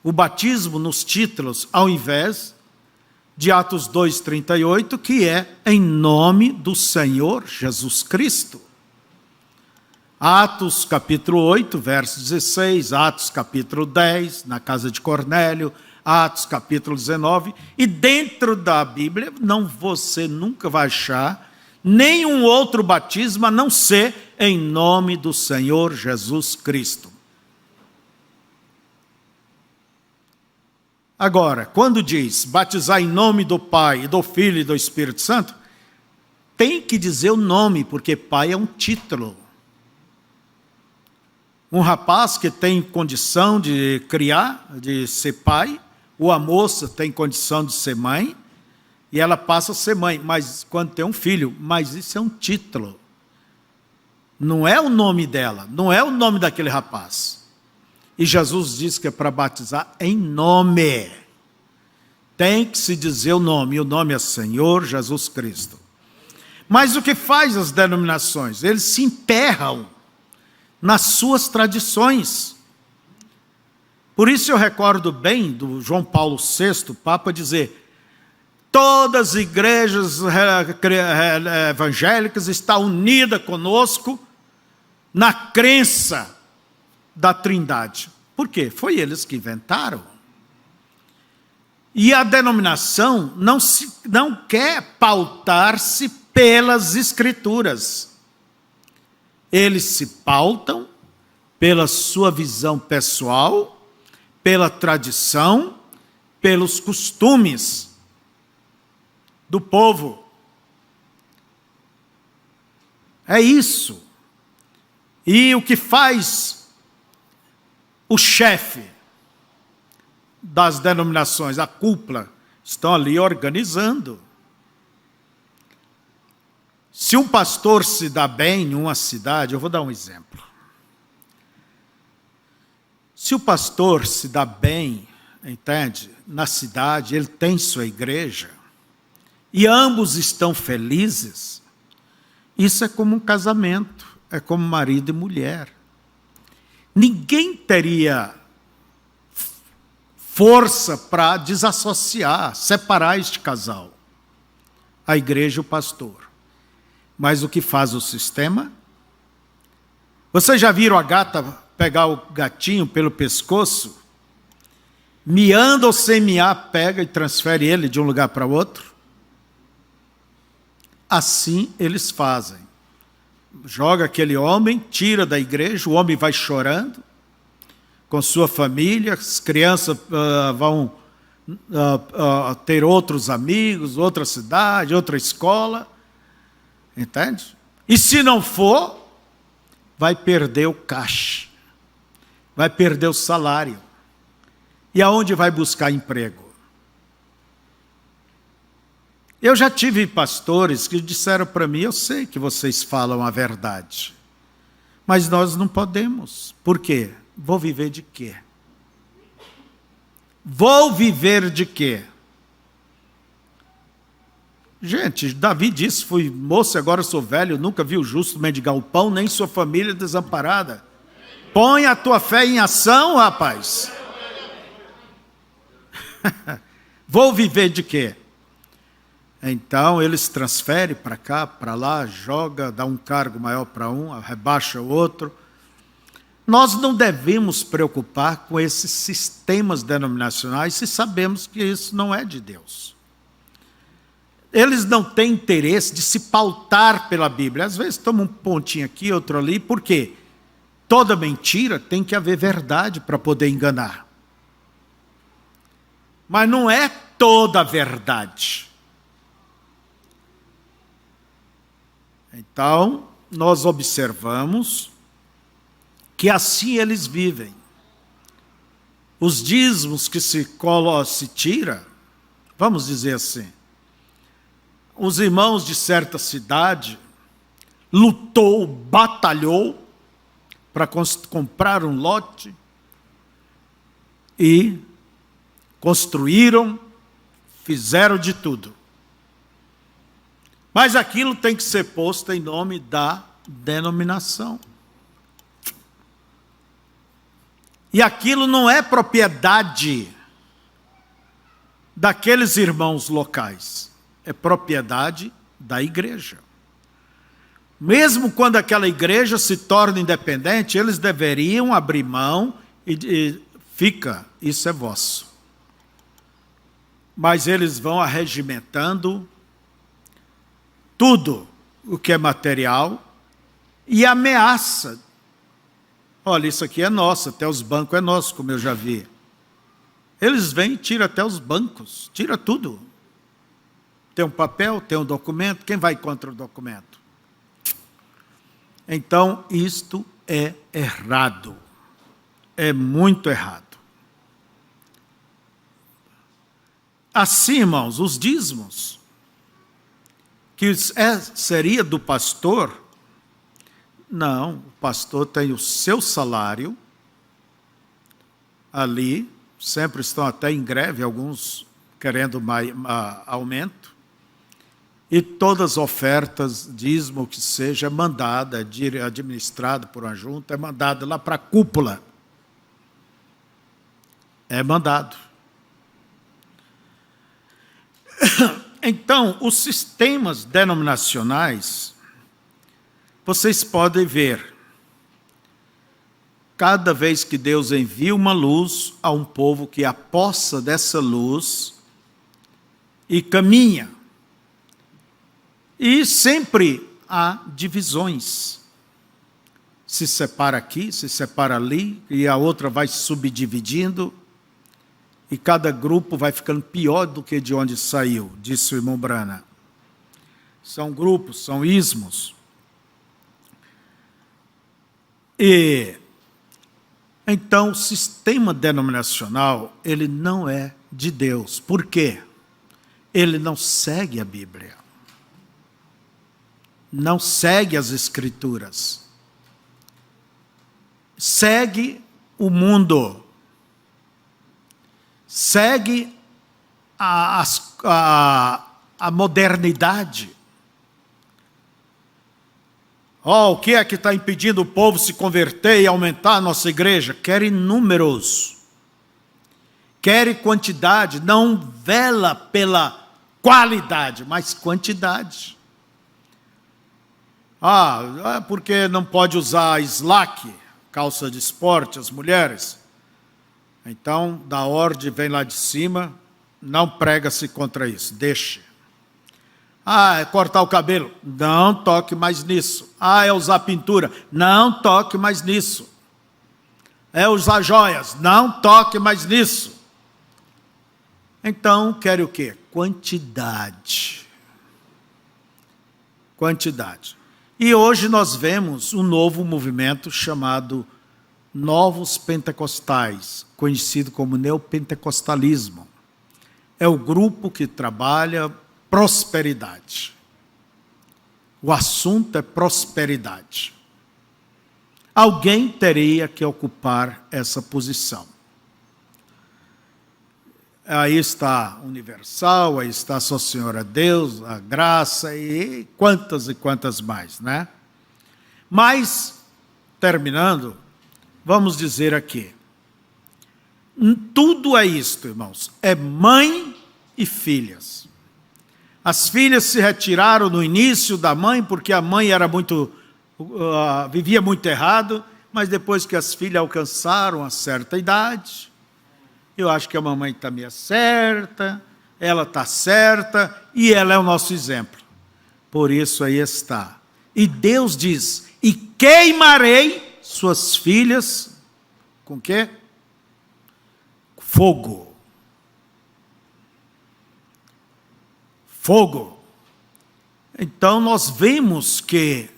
A: O batismo nos títulos, ao invés de Atos 2,38, que é em nome do Senhor Jesus Cristo. Atos capítulo 8, verso 16, Atos capítulo 10, na casa de Cornélio, Atos capítulo 19, e dentro da Bíblia, você nunca vai achar nenhum outro batismo a não ser em nome do Senhor Jesus Cristo. Agora, quando diz batizar em nome do Pai, do Filho e do Espírito Santo, tem que dizer o nome, porque Pai é um título. Um rapaz que tem condição de criar, de ser pai, ou a moça tem condição de ser mãe, e ela passa a ser mãe, mas quando tem um filho, mas isso é um título. Não é o nome dela, não é o nome daquele rapaz. E Jesus diz que é para batizar em nome. Tem que se dizer o nome, e o nome é Senhor Jesus Cristo. Mas o que faz as denominações? Eles se emperram nas suas tradições. Por isso eu recordo bem do João Paulo VI, Papa, dizer: todas as igrejas evangélicas estão unidas conosco na crença da Trindade. Por quê? Foi eles que inventaram. E a denominação não quer pautar-se pelas Escrituras. Eles se pautam pela sua visão pessoal, pela tradição, pelos costumes do povo. É isso. E o que faz o chefe das denominações, a cúpula, estão ali organizando. Se um pastor se dá bem em uma cidade, eu vou dar um exemplo. Se o pastor se dá bem, entende, na cidade, ele tem sua igreja, e ambos estão felizes, isso é como um casamento, é como marido e mulher. Ninguém teria força para desassociar, separar este casal, a igreja e o pastor. Mas o que faz o sistema? Vocês já viram a gata pegar o gatinho pelo pescoço? Miando ou sem miar, pega e transfere ele de um lugar para outro? Assim eles fazem. Joga aquele homem, tira da igreja, o homem vai chorando, com sua família, as crianças vão ter outros amigos, outra cidade, outra escola, entende? E se não for, vai perder o caixa, vai perder o salário. E aonde vai buscar emprego? Eu já tive pastores que disseram para mim, eu sei que vocês falam a verdade, mas nós não podemos. Por quê? Vou viver de quê? Vou viver de quê? Gente, Davi disse, fui moço, agora sou velho, nunca vi o justo mendigar o pão, nem sua família desamparada. Põe a tua fé em ação, rapaz. Vou viver de quê? Então, eles transferem para cá, para lá, joga, dá um cargo maior para um, rebaixa o outro. Nós não devemos preocupar com esses sistemas denominacionais se sabemos que isso não é de Deus. Eles não têm interesse de se pautar pela Bíblia. Às vezes toma um pontinho aqui, outro ali. Por quê? Toda mentira tem que haver verdade para poder enganar. Mas não é toda a verdade. Então, nós observamos que assim eles vivem. Os dízimos que se tira, vamos dizer assim, os irmãos de certa cidade lutou, batalhou para comprar um lote e construíram, fizeram de tudo. Mas aquilo tem que ser posto em nome da denominação. E aquilo não é propriedade daqueles irmãos locais, é propriedade da igreja. Mesmo quando aquela igreja se torna independente, eles deveriam abrir mão e fica, isso é vosso. Mas eles vão arregimentando tudo o que é material e ameaça. Olha, isso aqui é nosso, até os bancos é nosso, como eu já vi. Eles vêm e tiram até os bancos, tira tudo. Tem um papel, tem um documento, quem vai contra o documento? Então, isto é errado. É muito errado. Assim, irmãos, os dízimos, que seria do pastor, não, o pastor tem o seu salário ali, sempre estão até em greve, alguns querendo aumento, e todas as ofertas, dízimo que seja, mandada, administrada por uma junta, é mandada lá para a cúpula. É mandado. Então, os sistemas denominacionais, vocês podem ver, cada vez que Deus envia uma luz a um povo que aposta dessa luz e caminha, e sempre há divisões. se separa aqui, se separa ali, e a outra vai se subdividindo, e cada grupo vai ficando pior do que de onde saiu, disse o irmão Brana. São grupos, são ismos. E então o sistema denominacional, ele não é de Deus. Por quê? Ele não segue a Bíblia. Não segue as Escrituras. Segue o mundo. Segue a modernidade. O que é que está impedindo o povo se converter e aumentar a nossa igreja? Querem números. Querem quantidade. Não vela pela qualidade, mas quantidade. Porque não pode usar slack, calça de esporte, as mulheres. Então, da ordem vem lá de cima, não prega-se contra isso, deixe. É cortar o cabelo, não toque mais nisso. É usar pintura, não toque mais nisso. É usar joias, não toque mais nisso. Então, quer o quê? Quantidade. Quantidade. E hoje nós vemos um novo movimento chamado Novos Pentecostais, conhecido como neopentecostalismo. É o grupo que trabalha prosperidade. O assunto é prosperidade. Alguém teria que ocupar essa posição. Aí está Universal, aí está Só Senhor Deus, a Graça e quantas mais, né? Mas, terminando, vamos dizer aqui, tudo é isto, irmãos, é mãe e filhas. As filhas se retiraram no início da mãe, porque a mãe era vivia muito errado, mas depois que as filhas alcançaram uma certa idade, eu acho que a mamãe está meio certa, ela está certa, e ela é o nosso exemplo. Por isso aí está. E Deus diz, e queimarei suas filhas, com quê? Fogo. Fogo. Então nós vemos que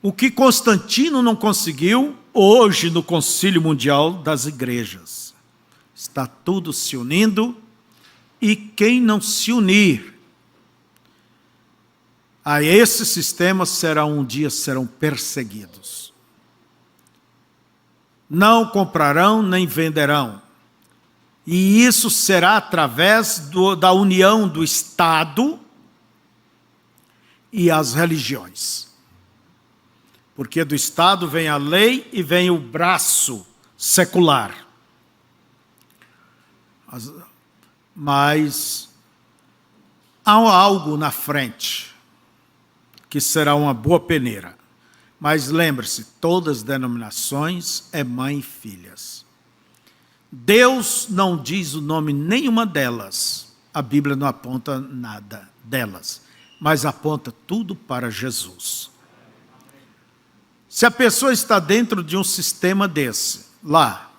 A: o que Constantino não conseguiu, hoje no Concílio Mundial das Igrejas. Está tudo se unindo, e quem não se unir a esse sistema serão perseguidos. Não comprarão nem venderão. E isso será através da união do Estado e as religiões. Porque do Estado vem a lei e vem o braço secular. Mas há algo na frente que será uma boa peneira. Mas lembre-se, todas as denominações é mãe e filhas. Deus não diz o nome nenhuma delas. A Bíblia não aponta nada delas, mas aponta tudo para Jesus. Se a pessoa está dentro de um sistema desse, lá,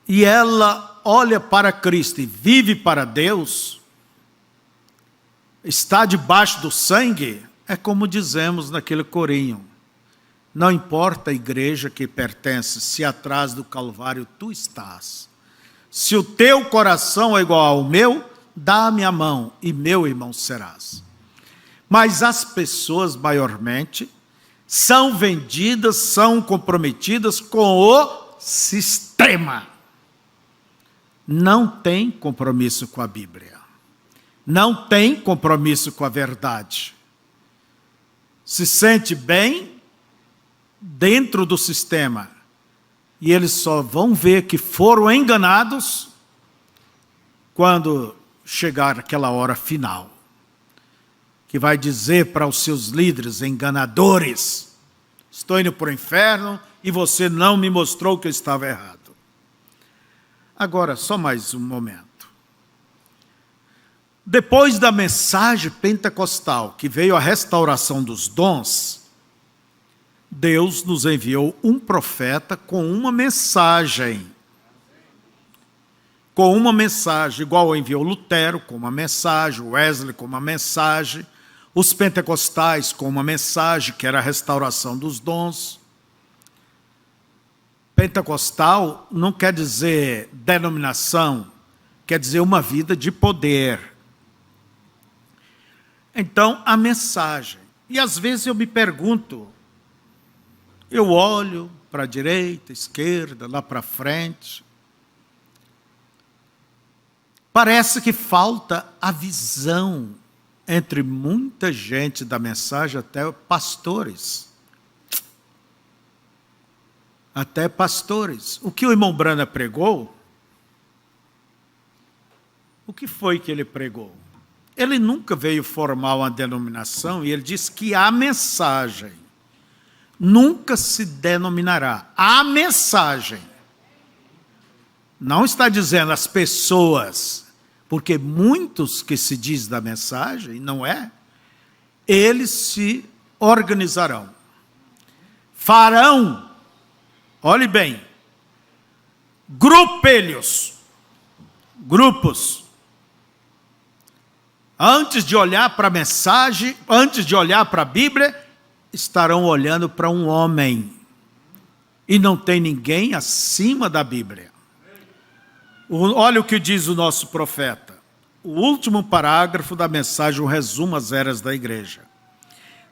A: e ela olha para Cristo e vive para Deus, está debaixo do sangue, é como dizemos naquele corinho, não importa a igreja que pertence, se atrás do Calvário tu estás. Se o teu coração é igual ao meu, dá-me a mão e meu irmão serás. Mas as pessoas, maiormente, são vendidas, são comprometidas com o sistema. Não tem compromisso com a Bíblia. Não tem compromisso com a verdade. Se sente bem dentro do sistema. E eles só vão ver que foram enganados quando chegar aquela hora final. Que vai dizer para os seus líderes enganadores, estou indo para o inferno e você não me mostrou que eu estava errado. Agora, só mais um momento. Depois da mensagem pentecostal, que veio a restauração dos dons, Deus nos enviou um profeta com uma mensagem. Com uma mensagem, igual enviou Lutero com uma mensagem, Wesley com uma mensagem, os pentecostais com uma mensagem, que era a restauração dos dons. Pentecostal não quer dizer denominação, quer dizer uma vida de poder. Então, a mensagem. E às vezes eu me pergunto, eu olho para a direita, esquerda, lá para frente. Parece que falta a visão entre muita gente da mensagem, até pastores. Até pastores. O que o irmão Brana pregou? O que foi que ele pregou? Ele nunca veio formar uma denominação e ele disse que a mensagem nunca se denominará. A mensagem. Não está dizendo as pessoas, porque muitos que se diz da mensagem, não é? Eles se organizarão. Farão, olhe bem, grupelhos, grupos. Antes de olhar para a mensagem, antes de olhar para a Bíblia, estarão olhando para um homem. E não tem ninguém acima da Bíblia. Olha o que diz o nosso profeta. O último parágrafo da mensagem, um resumo às eras da igreja.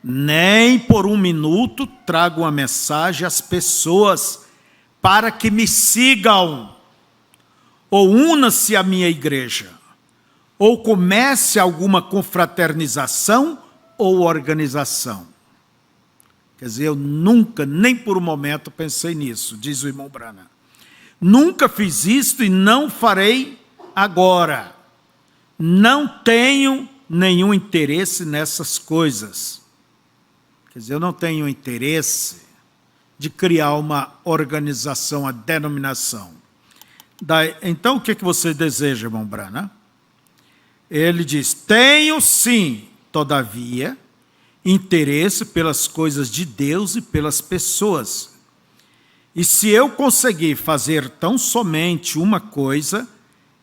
A: Nem por um minuto trago uma mensagem às pessoas para que me sigam, ou una-se à minha igreja, ou comece alguma confraternização ou organização. Quer dizer, eu nunca, nem por um momento, pensei nisso, diz o irmão Brana. Nunca fiz isto e não farei agora. Não tenho nenhum interesse nessas coisas. Quer dizer, eu não tenho interesse de criar uma organização, uma denominação. Então, o que você deseja, irmão Brana? Ele diz, tenho sim, todavia, interesse pelas coisas de Deus e pelas pessoas. E se eu conseguir fazer tão somente uma coisa,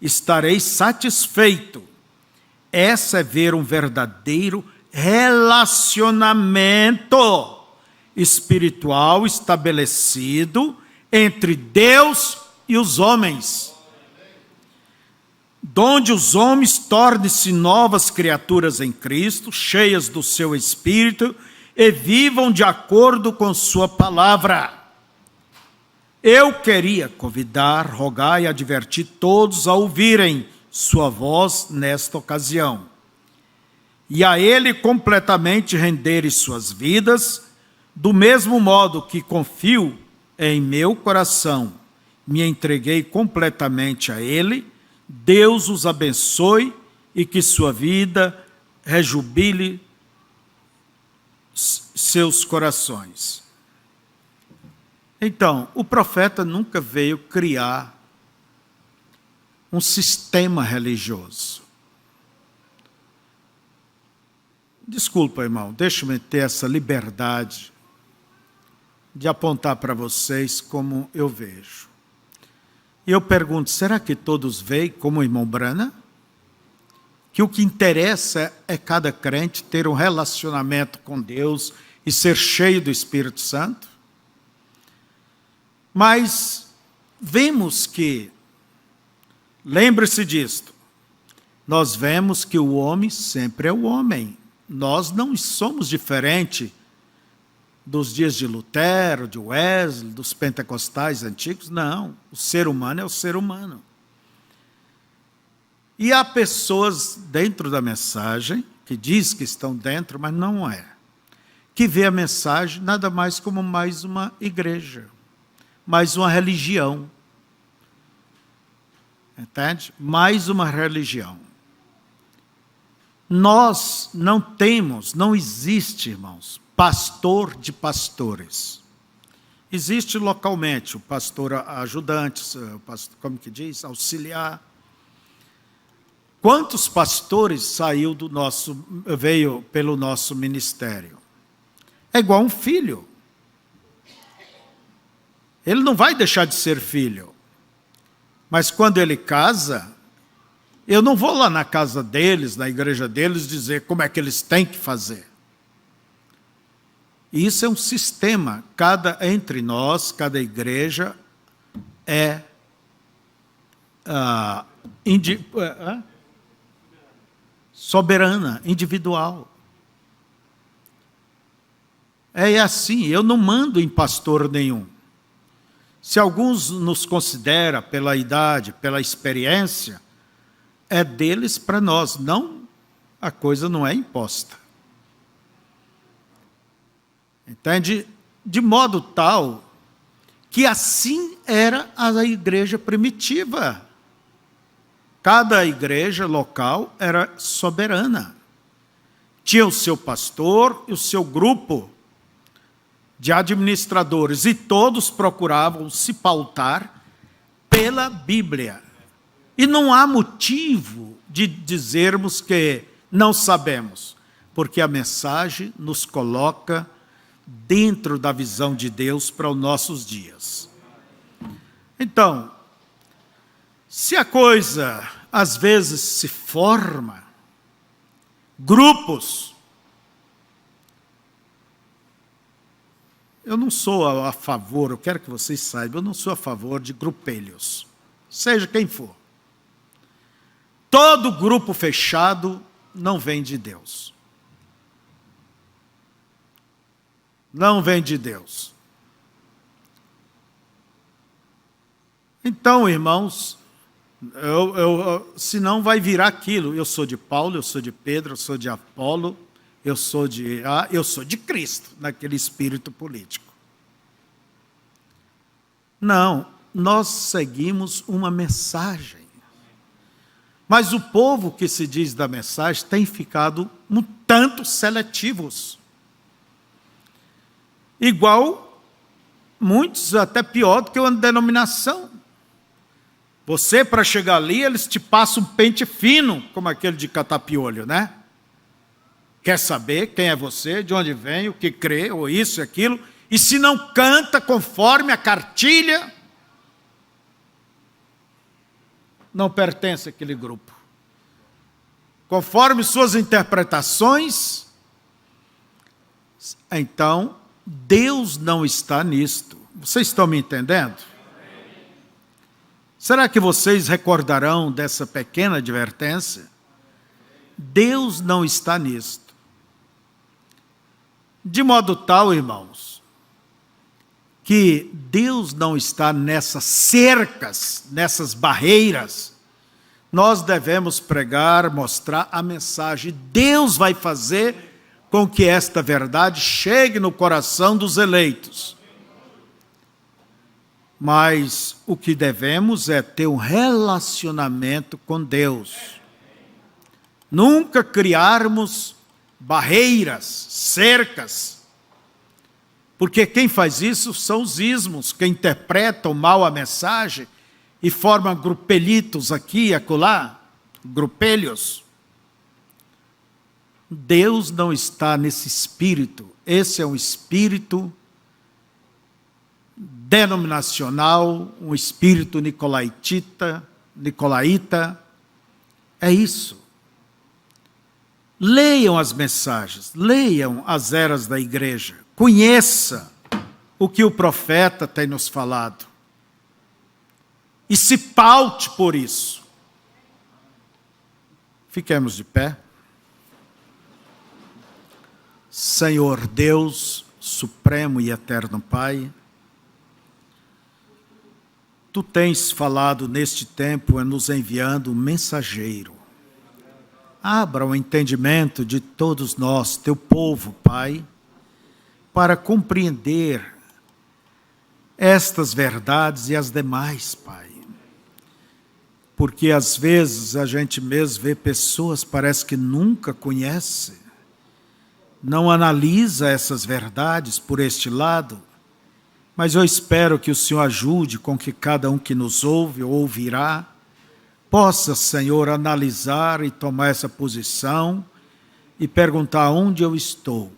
A: estarei satisfeito. Essa é ver um verdadeiro relacionamento espiritual estabelecido entre Deus e os homens. Donde os homens tornem-se novas criaturas em Cristo, cheias do seu Espírito, e vivam de acordo com sua palavra. Eu queria convidar, rogar e advertir todos a ouvirem sua voz nesta ocasião, e a Ele completamente renderem suas vidas, do mesmo modo que confio em meu coração, me entreguei completamente a Ele. Deus os abençoe e que sua vida rejubile seus corações. Então, o profeta nunca veio criar um sistema religioso. Desculpa, irmão, deixa-me ter essa liberdade de apontar para vocês como eu vejo. E eu pergunto, será que todos veem como o irmão Brana? Que o que interessa é cada crente ter um relacionamento com Deus e ser cheio do Espírito Santo? Mas vemos que, lembre-se disto, nós vemos que o homem sempre é o homem. Nós não somos diferentes dos dias de Lutero, de Wesley, dos pentecostais antigos, não. O ser humano é o ser humano. E há pessoas dentro da mensagem, que diz que estão dentro, mas não é, que vê a mensagem nada mais como mais uma igreja, mais uma religião. Entende? Mais uma religião. Nós não temos, não existe, irmãos, pastor de pastores. Existe localmente o pastor ajudante, como que diz? Auxiliar. Quantos pastores veio pelo nosso ministério? É igual um filho. Ele não vai deixar de ser filho. Mas quando ele casa, eu não vou lá na casa deles, na igreja deles, dizer como é que eles têm que fazer. Isso é um sistema. Entre nós, cada igreja é soberana, individual. É assim, eu não mando em pastor nenhum. Se alguns nos consideram pela idade, pela experiência, é deles para nós, não, a coisa não é imposta. Entende? De modo tal que assim era a igreja primitiva. Cada igreja local era soberana. Tinha o seu pastor e o seu grupo de administradores, e todos procuravam se pautar pela Bíblia. E não há motivo de dizermos que não sabemos, porque a mensagem nos coloca dentro da visão de Deus para os nossos dias. Então, se a coisa às vezes se forma, grupos, eu não sou a favor, eu quero que vocês saibam, eu não sou a favor de grupelhos, seja quem for. Todo grupo fechado não vem de Deus. Não vem de Deus. Então, irmãos, senão vai virar aquilo. Eu sou de Paulo, eu sou de Pedro, eu sou de Apolo, eu sou de Cristo, naquele espírito político. Não, nós seguimos uma mensagem. Mas o povo que se diz da mensagem tem ficado um tanto seletivos. Igual, muitos até pior do que uma denominação. Você, para chegar ali, eles te passam um pente fino, como aquele de catapiolho, né? Quer saber quem é você, de onde vem, o que crê, ou isso e aquilo. E se não canta conforme a cartilha, não pertence àquele grupo. Conforme suas interpretações, então, Deus não está nisto. Vocês estão me entendendo? Será que vocês recordarão dessa pequena advertência? Deus não está nisto. De modo tal, irmãos, que Deus não está nessas cercas, nessas barreiras. Nós devemos pregar, mostrar a mensagem. Deus vai fazer com que esta verdade chegue no coração dos eleitos. Mas o que devemos é ter um relacionamento com Deus. Nunca criarmos barreiras, cercas. Porque quem faz isso são os ismos, que interpretam mal a mensagem e formam grupelitos aqui e acolá, grupelhos. Deus não está nesse espírito. Esse é um espírito denominacional, um espírito nicolaíta. É isso. Leiam as mensagens, leiam as eras da igreja, conheça o que o profeta tem nos falado e se paute por isso. Fiquemos de pé. Senhor Deus, supremo e eterno Pai, Tu tens falado neste tempo, nos enviando um mensageiro. Abra o entendimento de todos nós, Teu povo, Pai, para compreender estas verdades e as demais, Pai. Porque às vezes a gente mesmo vê pessoas, parece que nunca conhece, não analisa essas verdades por este lado, mas eu espero que o Senhor ajude com que cada um que nos ouve ou ouvirá, possa, Senhor, analisar e tomar essa posição e perguntar onde eu estou.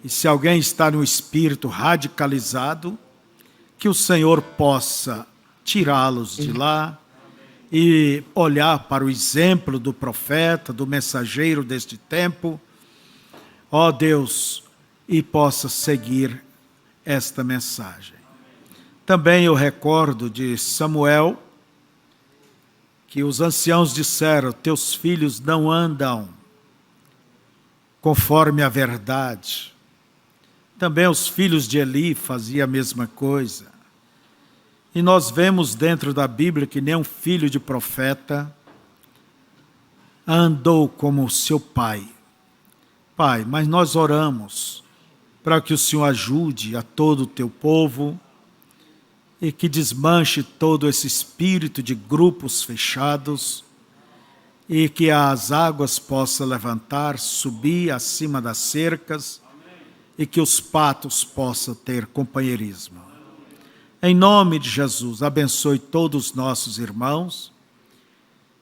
A: E se alguém está no espírito radicalizado, que o Senhor possa tirá-los de lá e olhar para o exemplo do profeta, do mensageiro deste tempo, ó Deus, e possa seguir esta mensagem. Também eu recordo de Samuel, que os anciãos disseram: teus filhos não andam conforme a verdade. Também os filhos de Eli faziam a mesma coisa. E nós vemos dentro da Bíblia que nenhum filho de profeta andou como seu pai. Pai, mas nós oramos para que o Senhor ajude a todo o teu povo e que desmanche todo esse espírito de grupos fechados e que as águas possam levantar, subir acima das cercas e que os patos possam ter companheirismo. Em nome de Jesus, abençoe todos os nossos irmãos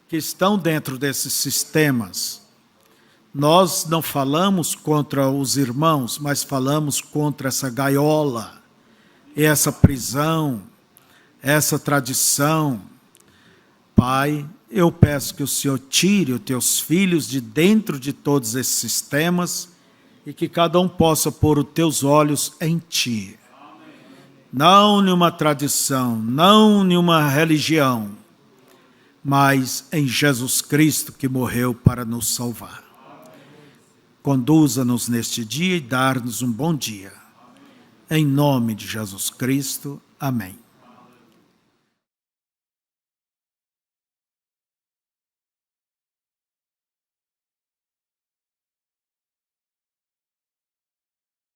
A: que estão dentro desses sistemas. Nós não falamos contra os irmãos, mas falamos contra essa gaiola, essa prisão, essa tradição. Pai, eu peço que o Senhor tire os teus filhos de dentro de todos esses sistemas e que cada um possa pôr os teus olhos em ti. Não nenhuma tradição, não nenhuma religião, mas em Jesus Cristo que morreu para nos salvar. Conduza-nos neste dia e dar-nos um bom dia. Em nome de Jesus Cristo. Amém.